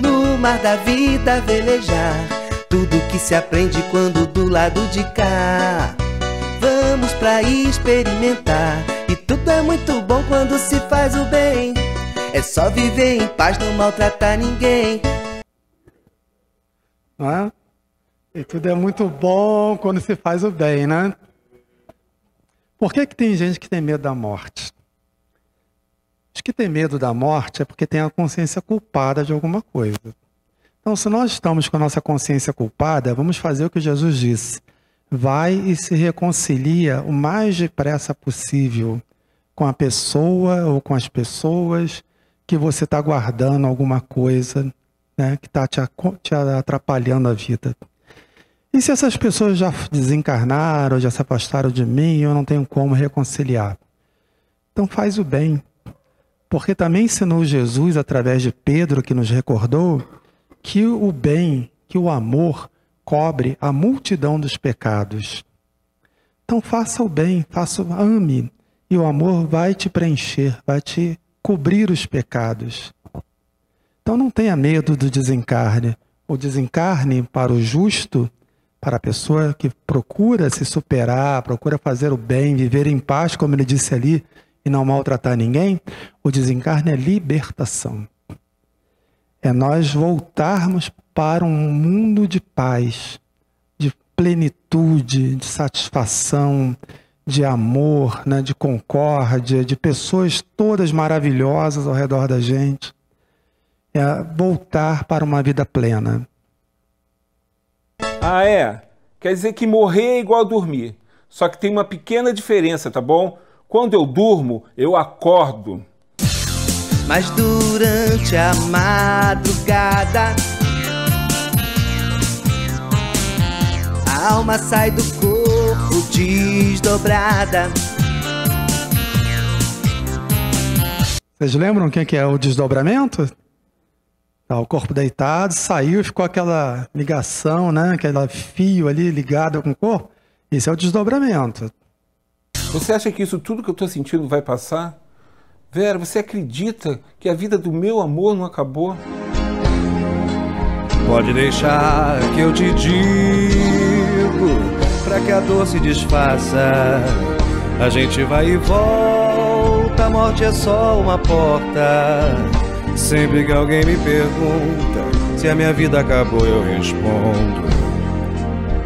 no mar da vida velejar. Tudo que se aprende quando do lado de cá. Vamos pra experimentar. E tudo é muito bom quando se faz o bem. É só viver em paz, não maltratar ninguém. Não é? E tudo é muito bom quando se faz o bem, né? Por que tem gente que tem medo da morte? Os que têm medo da morte é porque tem a consciência culpada de alguma coisa. Então, se nós estamos com a nossa consciência culpada, vamos fazer o que Jesus disse. Vai e se reconcilia o mais depressa possível com a pessoa ou com as pessoas que você está guardando alguma coisa, né, que está te atrapalhando a vida. E se essas pessoas já desencarnaram, já se afastaram de mim, eu não tenho como reconciliar. Então faz o bem. Porque também ensinou Jesus, através de Pedro, que nos recordou, que o bem, que o amor cobre a multidão dos pecados. Então faça o bem, ame, e o amor vai te preencher, vai te cobrir os pecados. Então não tenha medo do desencarne. O desencarne para o justo, para a pessoa que procura se superar, procura fazer o bem, viver em paz, como ele disse ali, e não maltratar ninguém, o desencarne é libertação. É nós voltarmos para um mundo de paz, de plenitude, de satisfação, de amor, né, de concórdia, de pessoas todas maravilhosas ao redor da gente. É voltar para uma vida plena. Ah, é? Quer dizer que morrer é igual a dormir. Só que tem uma pequena diferença, tá bom? Quando eu durmo, eu acordo. Mas durante a madrugada, a alma sai do corpo desdobrada. Vocês lembram o que é o desdobramento? O corpo deitado, saiu e ficou aquela ligação, né? Aquele fio ali ligado com o corpo. Esse é o desdobramento. Você acha que isso tudo que eu estou sentindo vai passar? Vera, você acredita que a vida do meu amor não acabou? Pode deixar que eu te digo, pra que a dor se desfaça. A gente vai e volta, a morte é só uma porta. Sempre que alguém me pergunta se a minha vida acabou, eu respondo: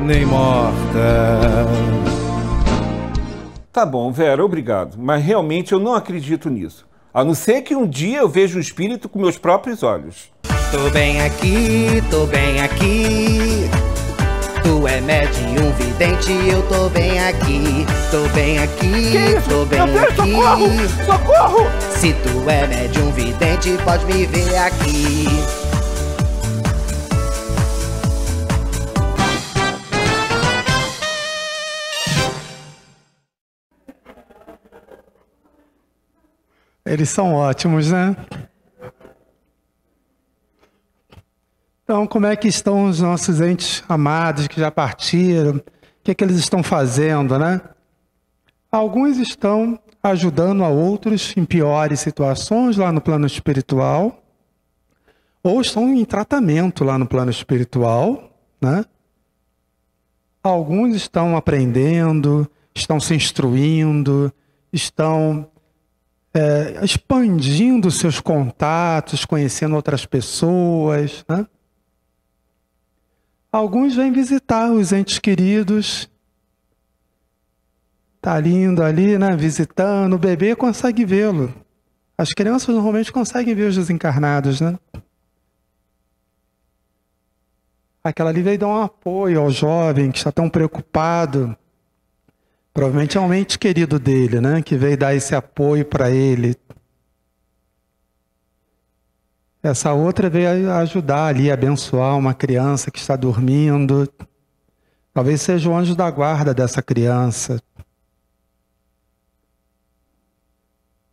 nem morta. Tá bom, Vera, obrigado. Mas realmente eu não acredito nisso. A não ser que um dia eu veja o espírito com meus próprios olhos. Tô bem aqui, tô bem aqui. Tu é médium vidente, eu tô bem aqui. Tô bem aqui, tô bem aqui. Socorro! Socorro! Se tu é médium vidente, pode me ver aqui. Eles são ótimos, né? Então, como é que estão os nossos entes amados que já partiram? O que é que eles estão fazendo, né? Alguns estão ajudando a outros em piores situações lá no plano espiritual, ou estão em tratamento lá no plano espiritual, né? Alguns estão aprendendo, estão se instruindo, estão expandindo seus contatos, conhecendo outras pessoas, né? Alguns vêm visitar os entes queridos. Está lindo ali, né? Visitando. O bebê consegue vê-lo. As crianças normalmente conseguem ver os desencarnados, né? Aquela ali veio dar um apoio ao jovem que está tão preocupado. Provavelmente é um ente querido dele, né? Que veio dar esse apoio para ele. Essa outra veio ajudar ali, abençoar uma criança que está dormindo. Talvez seja o anjo da guarda dessa criança.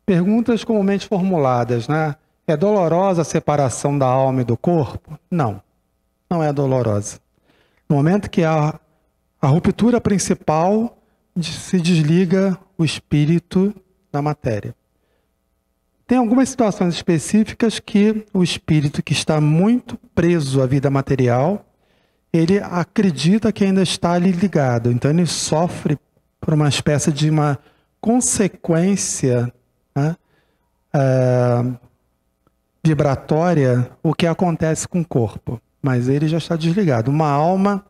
Perguntas comumente formuladas, né? É dolorosa a separação da alma e do corpo? Não. não é dolorosa. No momento que há a ruptura principal, se desliga o espírito da matéria. Tem algumas situações específicas que o espírito que está muito preso à vida material, ele acredita que ainda está ali ligado. Então ele sofre por uma espécie de uma consequência, né, vibratória, o que acontece com o corpo. Mas ele já está desligado. Uma alma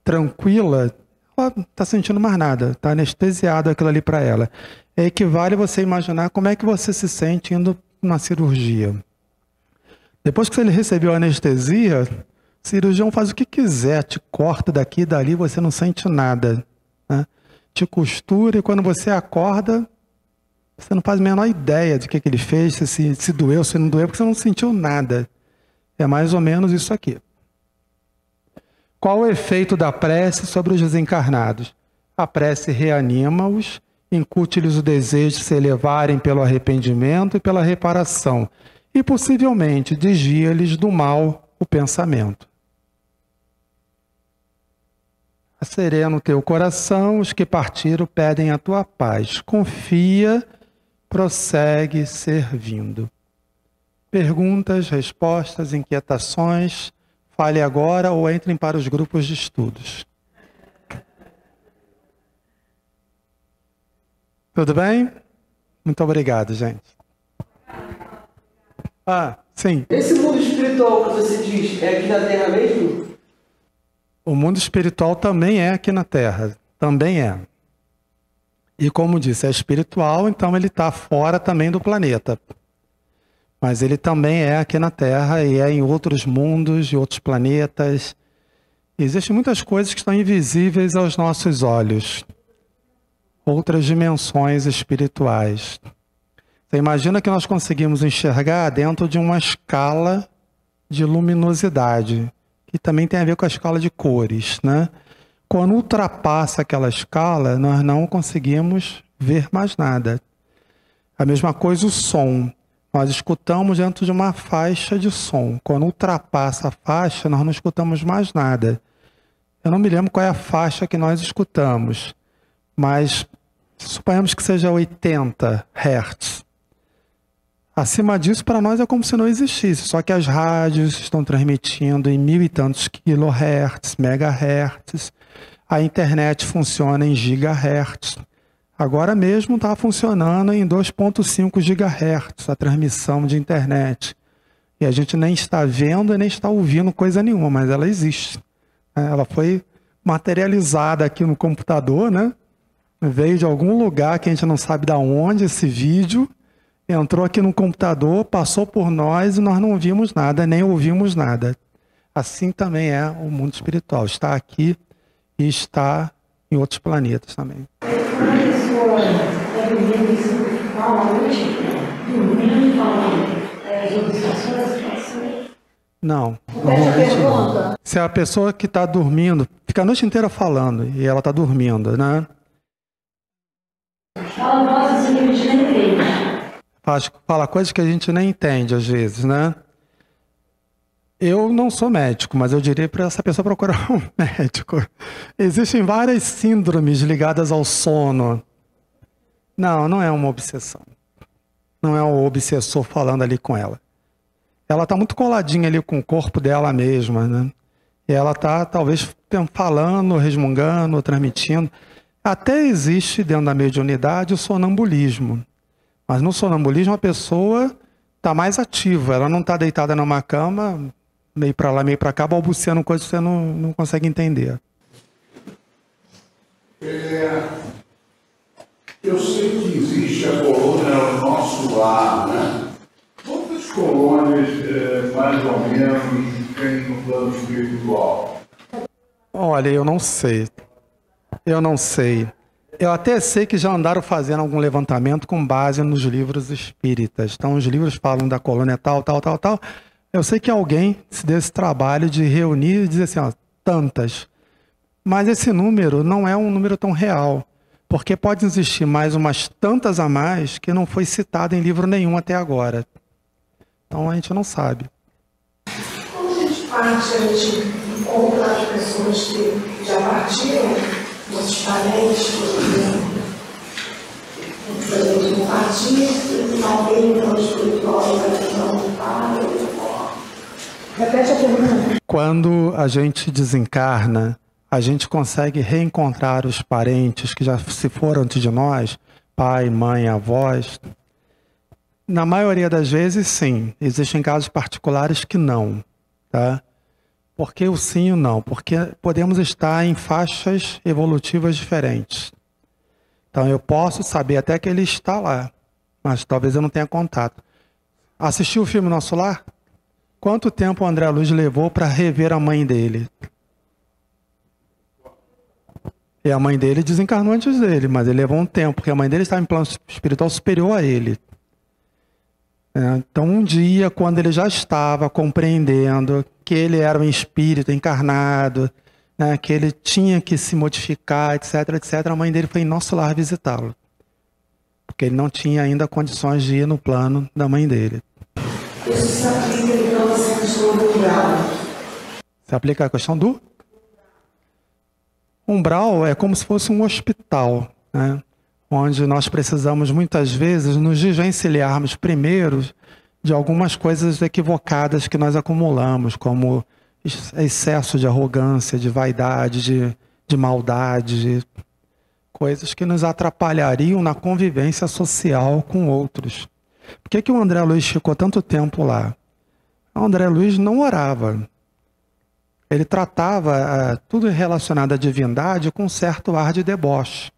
tranquila, ela não está sentindo mais nada, está anestesiado aquilo ali para ela. Equivale a você imaginar como é que você se sente indo na cirurgia. Depois que ele recebeu a anestesia, o cirurgião faz o que quiser, te corta daqui e dali, você não sente nada, né? Te costura e quando você acorda, você não faz a menor ideia de que ele fez, se doeu, se não doeu, porque você não sentiu nada. É mais ou menos isso aqui. Qual o efeito da prece sobre os desencarnados? A prece reanima-os, incute-lhes o desejo de se elevarem pelo arrependimento e pela reparação, e possivelmente desvia-lhes do mal o pensamento. Sereno teu coração, os que partiram pedem a tua paz. Confia, prossegue servindo. Perguntas, respostas, inquietações, fale agora ou entrem para os grupos de estudos. Tudo bem? Muito obrigado, gente. Sim. Esse mundo espiritual que você diz, é aqui na Terra mesmo? O mundo espiritual também é aqui na Terra. Também é. E como disse, é espiritual, então ele está fora também do planeta. Mas ele também é aqui na Terra e é em outros mundos e outros planetas. Existem muitas coisas que estão invisíveis aos nossos olhos. Outras dimensões espirituais. Você imagina que nós conseguimos enxergar dentro de uma escala de luminosidade, que também tem a ver com a escala de cores, né? Quando ultrapassa aquela escala, nós não conseguimos ver mais nada. A mesma coisa o som. Nós escutamos dentro de uma faixa de som. Quando ultrapassa a faixa, nós não escutamos mais nada. Eu não me lembro qual é a faixa que nós escutamos, mas suponhamos que seja 80 Hz. Acima disso, para nós é como se não existisse, só que as rádios estão transmitindo em 1000 e tantos kHz, megahertz, a internet funciona em gigahertz. Agora mesmo está funcionando em 2,5 gigahertz a transmissão de internet. E a gente nem está vendo e nem está ouvindo coisa nenhuma, mas ela existe. Ela foi materializada aqui no computador, né? Veio de algum lugar que a gente não sabe de onde esse vídeo, entrou aqui no computador, passou por nós e nós não vimos nada, nem ouvimos nada. Assim também é o mundo espiritual. Está aqui e está em outros planetas também. Quando a pessoa está vivendo isso espiritual à noite, dormindo, falando as observações, não. Normalmente não. Se a pessoa que está dormindo, fica a noite inteira falando e ela está dormindo, né? fala nossa, assim, que a gente nem entende. Fala coisas que a gente nem entende às vezes, né? Eu não sou médico, mas eu diria para essa pessoa procurar um médico. Existem várias síndromes ligadas ao sono. Não é uma obsessão. Não é um obsessor falando ali com ela. Ela está muito coladinha ali com o corpo dela mesma, né? E ela está, talvez, falando, resmungando, transmitindo. Até existe, dentro da mediunidade, o sonambulismo. Mas no sonambulismo a pessoa está mais ativa. Ela não está deitada numa cama, meio para lá, meio para cá, balbuciando coisas que você não consegue entender. Eu sei que existe a colônia ao nosso lar, né? Quantas colônias, mais ou menos, tem no plano espiritual? Olha, eu não sei. Eu até sei que já andaram fazendo algum levantamento com base nos livros espíritas. Então, os livros falam da colônia tal. Eu sei que alguém se deu esse trabalho de reunir e dizer assim, ó, tantas. Mas esse número não é um número tão real. Porque pode existir mais umas tantas a mais que não foi citado em livro nenhum até agora. Então, a gente não sabe. Quando a gente parte a gente encontra as pessoas que já partiram, nossos parentes, por exemplo. A gente não partir, e alguém no plano espiritual vai dar um pai, repete a pergunta. Quando a gente desencarna, a gente consegue reencontrar os parentes que já se foram antes de nós, pai, mãe, avós? Na maioria das vezes, sim. Existem casos particulares que não, tá? Por que o sim e o não? Porque podemos estar em faixas evolutivas diferentes. Então, eu posso saber até que ele está lá, mas talvez eu não tenha contato. Assistiu o filme Nosso Lar? Quanto tempo o André Luiz levou para rever a mãe dele? E a mãe dele desencarnou antes dele, mas ele levou um tempo, porque a mãe dele estava em plano espiritual superior a ele. Então, um dia, quando ele já estava compreendendo que ele era um espírito encarnado, né, que ele tinha que se modificar, etc., etc., a mãe dele foi em Nosso Lar visitá-lo. Porque ele não tinha ainda condições de ir no plano da mãe dele. Isso se aplica, então, a questão do umbral? Se aplica a questão do? Umbral é como se fosse um hospital, né? Onde nós precisamos muitas vezes nos desvencilharmos primeiro de algumas coisas equivocadas que nós acumulamos, como excesso de arrogância, de vaidade, de maldade, coisas que nos atrapalhariam na convivência social com outros. Por que o André Luiz ficou tanto tempo lá? O André Luiz não orava. Ele tratava tudo relacionado à divindade com um certo ar de deboche.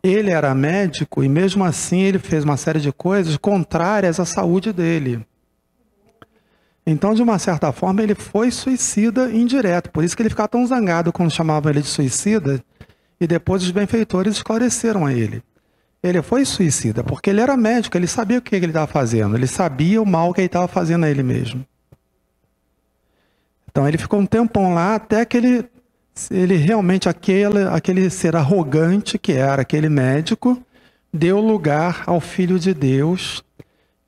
Ele era médico e mesmo assim ele fez uma série de coisas contrárias à saúde dele. Então, de uma certa forma, ele foi suicida indireto. Por isso que ele ficava tão zangado quando chamavam ele de suicida e depois os benfeitores esclareceram a ele. Ele foi suicida porque ele era médico, ele sabia o que ele estava fazendo, ele sabia o mal que ele estava fazendo a ele mesmo. Então ele ficou um tempão lá até que ele realmente, aquele ser arrogante que era aquele médico, deu lugar ao Filho de Deus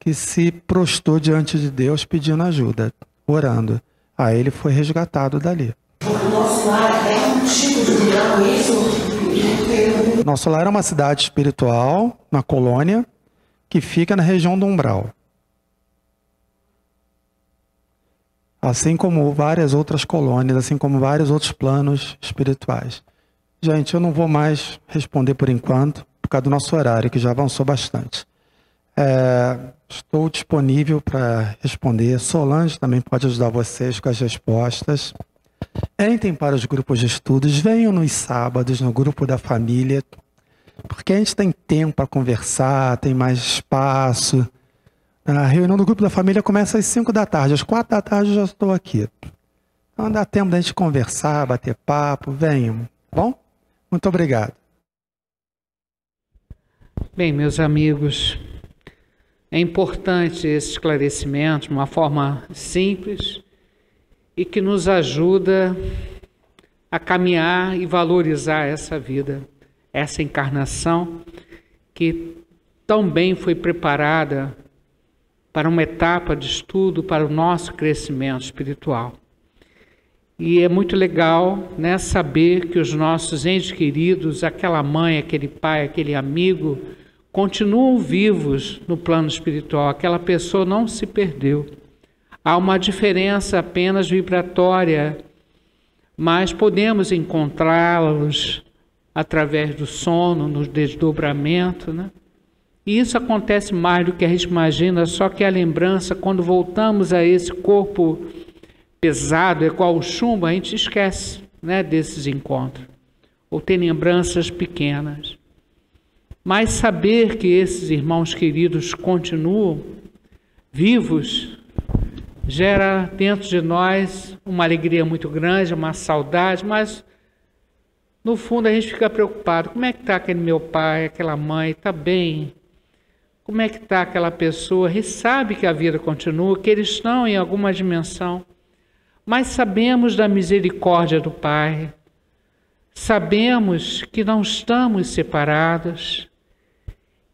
que se prostrou diante de Deus pedindo ajuda, orando. Aí ele foi resgatado dali. O Nosso Lar é um tipo de umbral, isso? Nosso Lar é uma cidade espiritual, na colônia, que fica na região do umbral. Assim como várias outras colônias, assim como vários outros planos espirituais. Gente, eu não vou mais responder por enquanto, por causa do nosso horário, que já avançou bastante. Estou disponível para responder. Solange também pode ajudar vocês com as respostas. Entrem para os grupos de estudos, venham nos sábados no grupo da família, porque a gente tem tempo para conversar, tem mais espaço. A reunião do grupo da família começa às 5 da tarde, às 4 da tarde eu já estou aqui. Então dá tempo da gente conversar, bater papo, venham, tá bom? Muito obrigado. Bem, meus amigos, é importante esse esclarecimento de uma forma simples e que nos ajuda a caminhar e valorizar essa vida, essa encarnação que tão bem foi preparada para uma etapa de estudo, para o nosso crescimento espiritual. E é muito legal, né, saber que os nossos entes queridos, aquela mãe, aquele pai, aquele amigo, continuam vivos no plano espiritual. Aquela pessoa não se perdeu. Há uma diferença apenas vibratória, mas podemos encontrá-los através do sono, no desdobramento, né? E isso acontece mais do que a gente imagina, só que a lembrança, quando voltamos a esse corpo pesado, é qual o chumbo, a gente esquece, né, desses encontros. Ou tem lembranças pequenas. Mas saber que esses irmãos queridos continuam vivos, gera dentro de nós uma alegria muito grande, uma saudade, mas no fundo a gente fica preocupado. Como é que está aquele meu pai, aquela mãe? Está bem? Como é que está aquela pessoa? A gente sabe que a vida continua, que eles estão em alguma dimensão, mas sabemos da misericórdia do Pai, sabemos que não estamos separados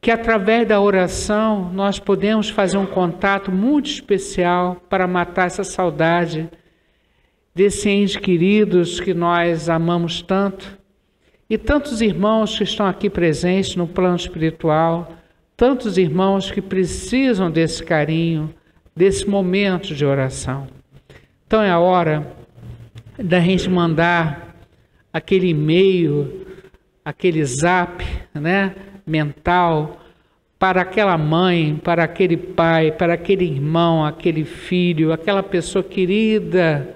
que através da oração nós podemos fazer um contato muito especial para matar essa saudade desses entes queridos que nós amamos tanto, e tantos irmãos que estão aqui presentes no plano espiritual, tantos irmãos que precisam desse carinho, desse momento de oração. Então é a hora da gente mandar aquele e-mail, aquele zap, né, mental, para aquela mãe, para aquele pai, para aquele irmão, aquele filho, aquela pessoa querida,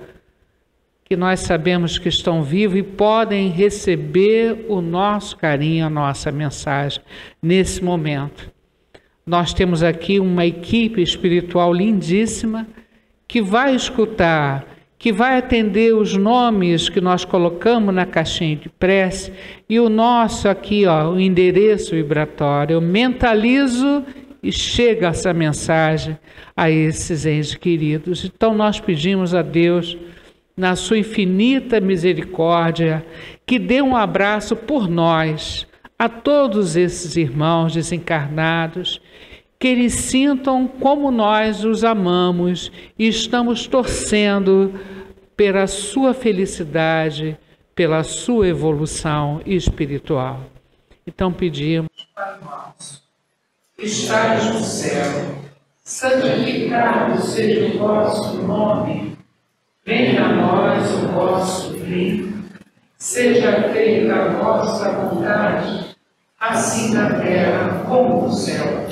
que nós sabemos que estão vivos e podem receber o nosso carinho, a nossa mensagem nesse momento. Nós temos aqui uma equipe espiritual lindíssima que vai escutar, que vai atender os nomes que nós colocamos na caixinha de prece e o nosso aqui, ó, o endereço vibratório. Eu mentalizo e chega essa mensagem a esses entes queridos. Então nós pedimos a Deus, na sua infinita misericórdia, que dê um abraço por nós, a todos esses irmãos desencarnados, que eles sintam como nós os amamos e estamos torcendo pela sua felicidade, pela sua evolução espiritual. Então pedimos: Pai nosso, que estais no céu, santificado seja o vosso nome, venha a nós o vosso reino, seja feita a vossa vontade, assim na terra como no céu.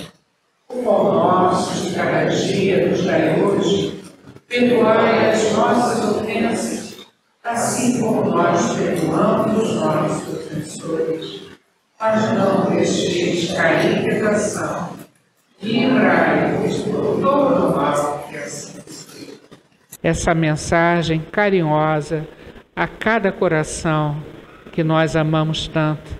O pão nosso de cada dia nos dai hoje, perdoai as nossas ofensas, assim como nós perdoamos os nossos ofensores. Mas não deixeis cair em tentação, livrai-vos por todo o mal que assim seja. Essa mensagem carinhosa a cada coração que nós amamos tanto,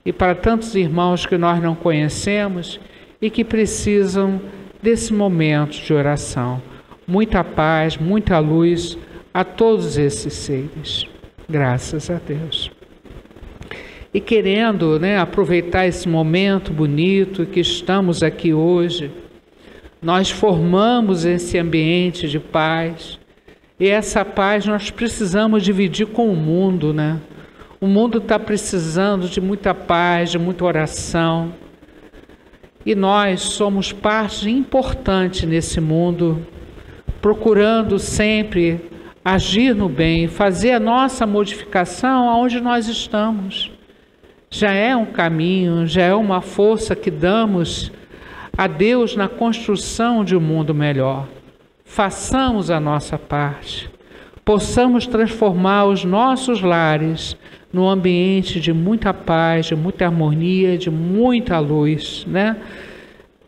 e para tantos irmãos que nós não conhecemos e que precisam desse momento de oração. Muita paz, muita luz a todos esses seres. Graças a Deus. E querendo, aproveitar esse momento bonito que estamos aqui hoje, nós formamos esse ambiente de paz, e essa paz nós precisamos dividir com o mundo, O mundo está precisando de muita paz, de muita oração, e nós somos parte importante nesse mundo, procurando sempre agir no bem, fazer a nossa modificação aonde nós estamos. Já é um caminho, já é uma força que damos a Deus na construção de um mundo melhor. Façamos a nossa parte, possamos transformar os nossos lares num ambiente de muita paz, de muita harmonia, de muita luz,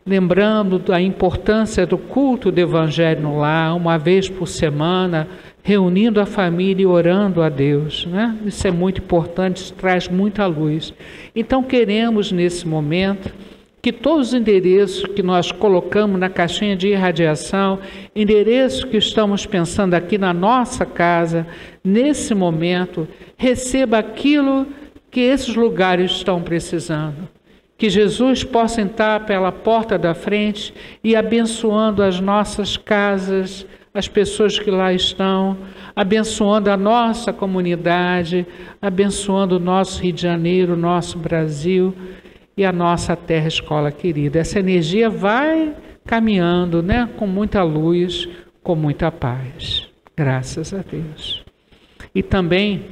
Lembrando da importância do culto do Evangelho no lar, uma vez por semana, reunindo a família e orando a Deus, Isso é muito importante, isso traz muita luz. Então queremos nesse momento que todos os endereços que nós colocamos na caixinha de irradiação, endereços que estamos pensando aqui na nossa casa, nesse momento, receba aquilo que esses lugares estão precisando. Que Jesus possa entrar pela porta da frente e abençoando as nossas casas, as pessoas que lá estão, abençoando a nossa comunidade, abençoando o nosso Rio de Janeiro, o nosso Brasil e a nossa terra escola querida. Essa energia vai caminhando, com muita luz, com muita paz. Graças a Deus. E também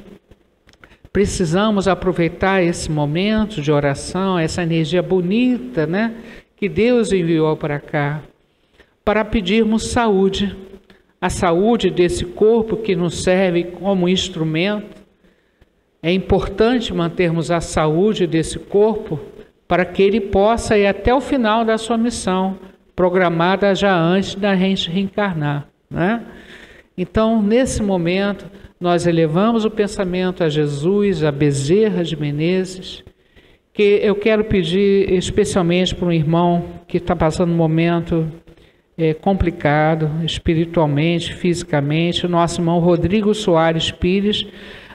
precisamos aproveitar esse momento de oração, essa energia bonita, que Deus enviou para cá, para pedirmos saúde, a saúde desse corpo que nos serve como instrumento. É importante mantermos a saúde desse corpo para que ele possa ir até o final da sua missão, programada já antes da gente reencarnar, Então, nesse momento, nós elevamos o pensamento a Jesus, a Bezerra de Menezes, que eu quero pedir especialmente para um irmão que está passando um momento complicado, espiritualmente, fisicamente, o nosso irmão Rodrigo Soares Pires,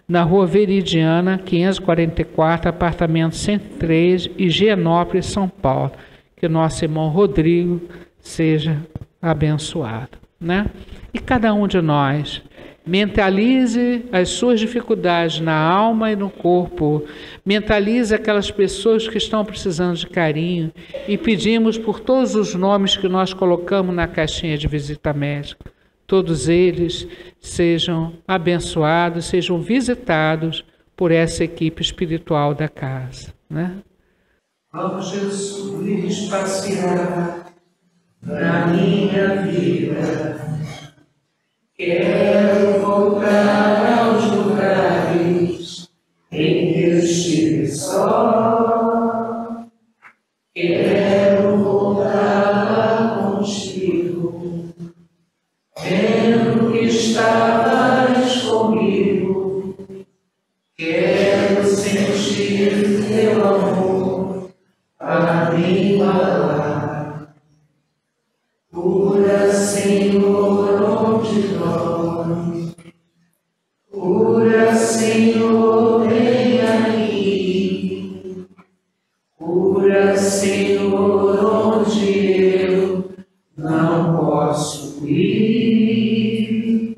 na Rua Veridiana, 544, apartamento 103, Higienópolis, São Paulo. Que o nosso irmão Rodrigo seja abençoado, né? E cada um de nós mentalize as suas dificuldades na alma e no corpo, mentalize aquelas pessoas que estão precisando de carinho e pedimos por todos os nomes que nós colocamos na caixinha de visita médica. Todos eles sejam abençoados, sejam visitados por essa equipe espiritual da casa, né? Ó Jesus, passear na minha vida. Quero voltar aos lugares em que eu estive só. Quero voltar contigo, vendo que estavas comigo. Quero sentir teu amor a me falar. Cura, Senhor, onde dói. Cura, Senhor, vem aqui. Cura, Senhor, onde eu não posso ir.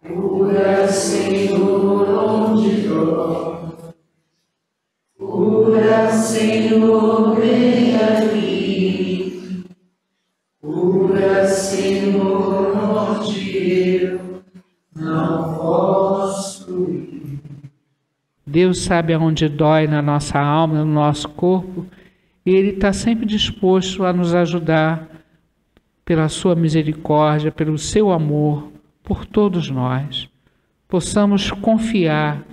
Cura, Senhor, onde dói. Cura, Senhor, vem aqui. Cura, Senhor, onde eu não posso ir. Deus sabe aonde dói na nossa alma, no nosso corpo, e Ele está sempre disposto a nos ajudar pela sua misericórdia, pelo seu amor, por todos nós. Possamos confiar,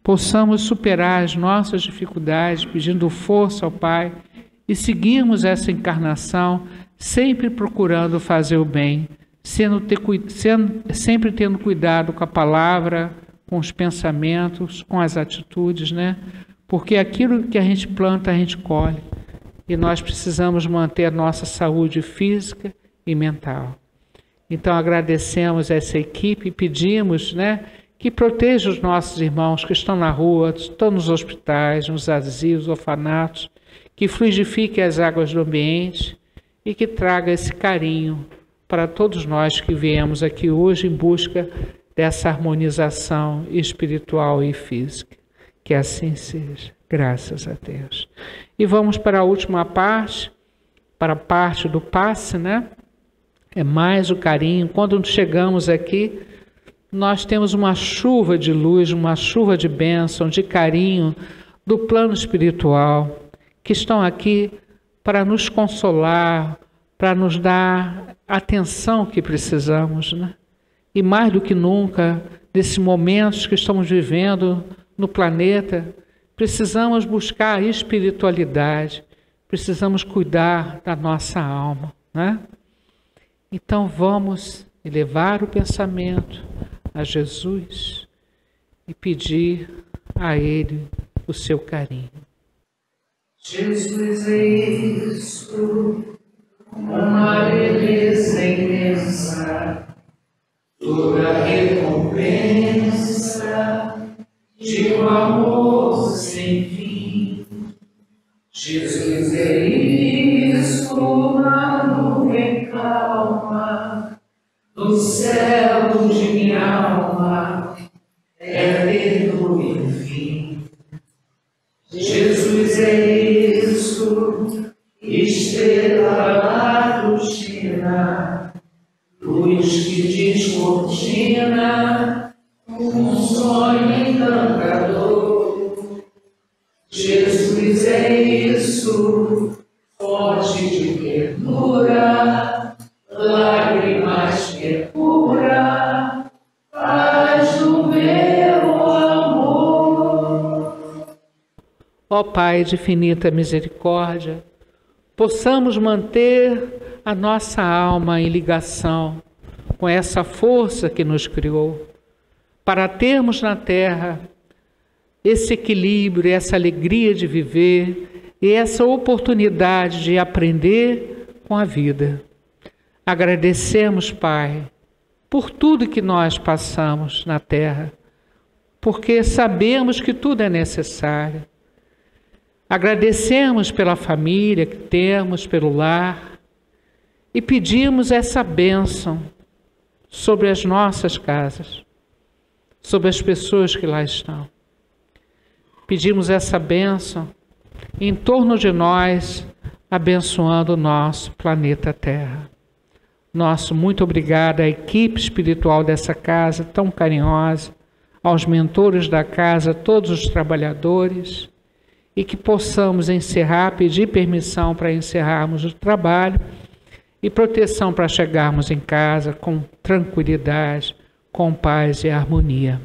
possamos superar as nossas dificuldades, pedindo força ao Pai, e seguirmos essa encarnação sempre procurando fazer o bem, sempre tendo cuidado com a palavra, com os pensamentos, com as atitudes, né? Porque aquilo que a gente planta, a gente colhe. E nós precisamos manter a nossa saúde física e mental. Então agradecemos essa equipe e pedimos, né, que proteja os nossos irmãos que estão na rua, estão nos hospitais, nos asilos, orfanatos, que fluidifique as águas do ambiente e que traga esse carinho para todos nós que viemos aqui hoje em busca dessa harmonização espiritual e física. Que assim seja, graças a Deus. E vamos para a última parte, para a parte do passe, né? É mais o carinho. Quando chegamos aqui, nós temos uma chuva de luz, uma chuva de bênção, de carinho do plano espiritual, que estão aqui para nos consolar, para nos dar a atenção que precisamos, né? E mais do que nunca, desses momentos que estamos vivendo no planeta, precisamos buscar a espiritualidade, precisamos cuidar da nossa alma, né? Então vamos elevar o pensamento a Jesus e pedir a Ele o seu carinho. Jesus é isso, uma beleza imensa, toda recompensa de um amor sem fim. Jesus é isso, uma nuvem calma, no céu de minha alma, eterno enfim. Jesus é isso, estrela matutina, luz que descortina um sonho encantador. Jesus é isso, fonte de ternura, lágrimas pura, paz do meu amor. Ó Pai de infinita misericórdia, possamos manter a nossa alma em ligação com essa força que nos criou, para termos na terra esse equilíbrio, essa alegria de viver e essa oportunidade de aprender com a vida. Agradecemos, Pai, por tudo que nós passamos na terra, porque sabemos que tudo é necessário. Agradecemos pela família que temos, pelo lar, e pedimos essa bênção sobre as nossas casas, sobre as pessoas que lá estão. Pedimos essa bênção em torno de nós, abençoando o nosso planeta Terra. Nosso muito obrigado à equipe espiritual dessa casa, tão carinhosa, aos mentores da casa, todos os trabalhadores, e que possamos encerrar, pedir permissão para encerrarmos o trabalho e proteção para chegarmos em casa com tranquilidade, com paz e harmonia.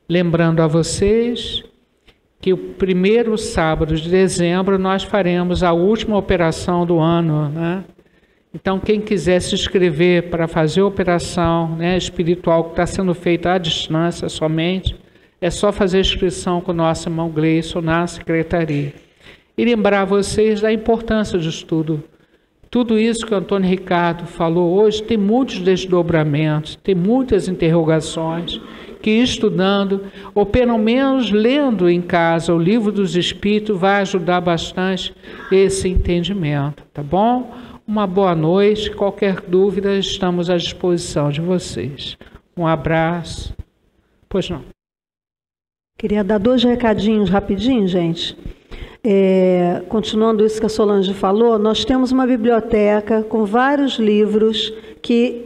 Lembrando a vocês que o primeiro sábado de dezembro nós faremos a última operação do ano, né? Então, quem quiser se inscrever para fazer a operação, né, espiritual que está sendo feita à distância somente, é só fazer a inscrição com o nosso irmão Gleison na secretaria. E lembrar vocês da importância do estudo. Tudo isso que o Antônio Ricardo falou hoje tem muitos desdobramentos, tem muitas interrogações, que estudando, ou pelo menos lendo em casa o Livro dos Espíritos, vai ajudar bastante esse entendimento, tá bom? Uma boa noite, qualquer dúvida estamos à disposição de vocês. Um abraço. Pois não. Queria dar 2 recadinhos rapidinho, gente. Continuando isso que a Solange falou, nós temos uma biblioteca com vários livros que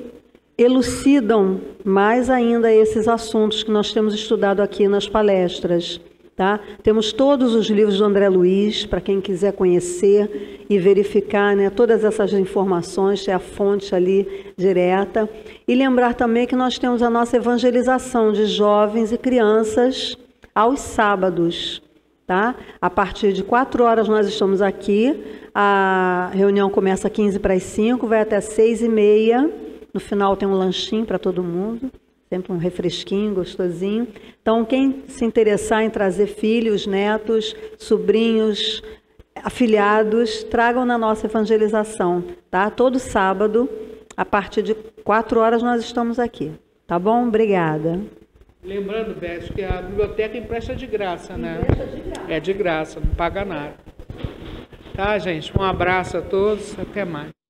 elucidam mais ainda esses assuntos que nós temos estudado aqui nas palestras. Tá? Temos todos os livros do André Luiz, para quem quiser conhecer e verificar, né, todas essas informações, é a fonte ali direta. E lembrar também que nós temos a nossa evangelização de jovens e crianças aos sábados. Tá? A partir de 4 horas nós estamos aqui, a reunião começa às 4:45, vai até 6:30, no final tem um lanchinho para todo mundo, sempre um refresquinho gostosinho. Então, quem se interessar em trazer filhos, netos, sobrinhos, afilhados, tragam na nossa evangelização, tá? Todo sábado, a partir de 4 horas nós estamos aqui, tá bom? Obrigada. Lembrando, Beth, que a biblioteca empresta de graça, né? É de graça, não paga nada. Tá, gente? Um abraço a todos, até mais.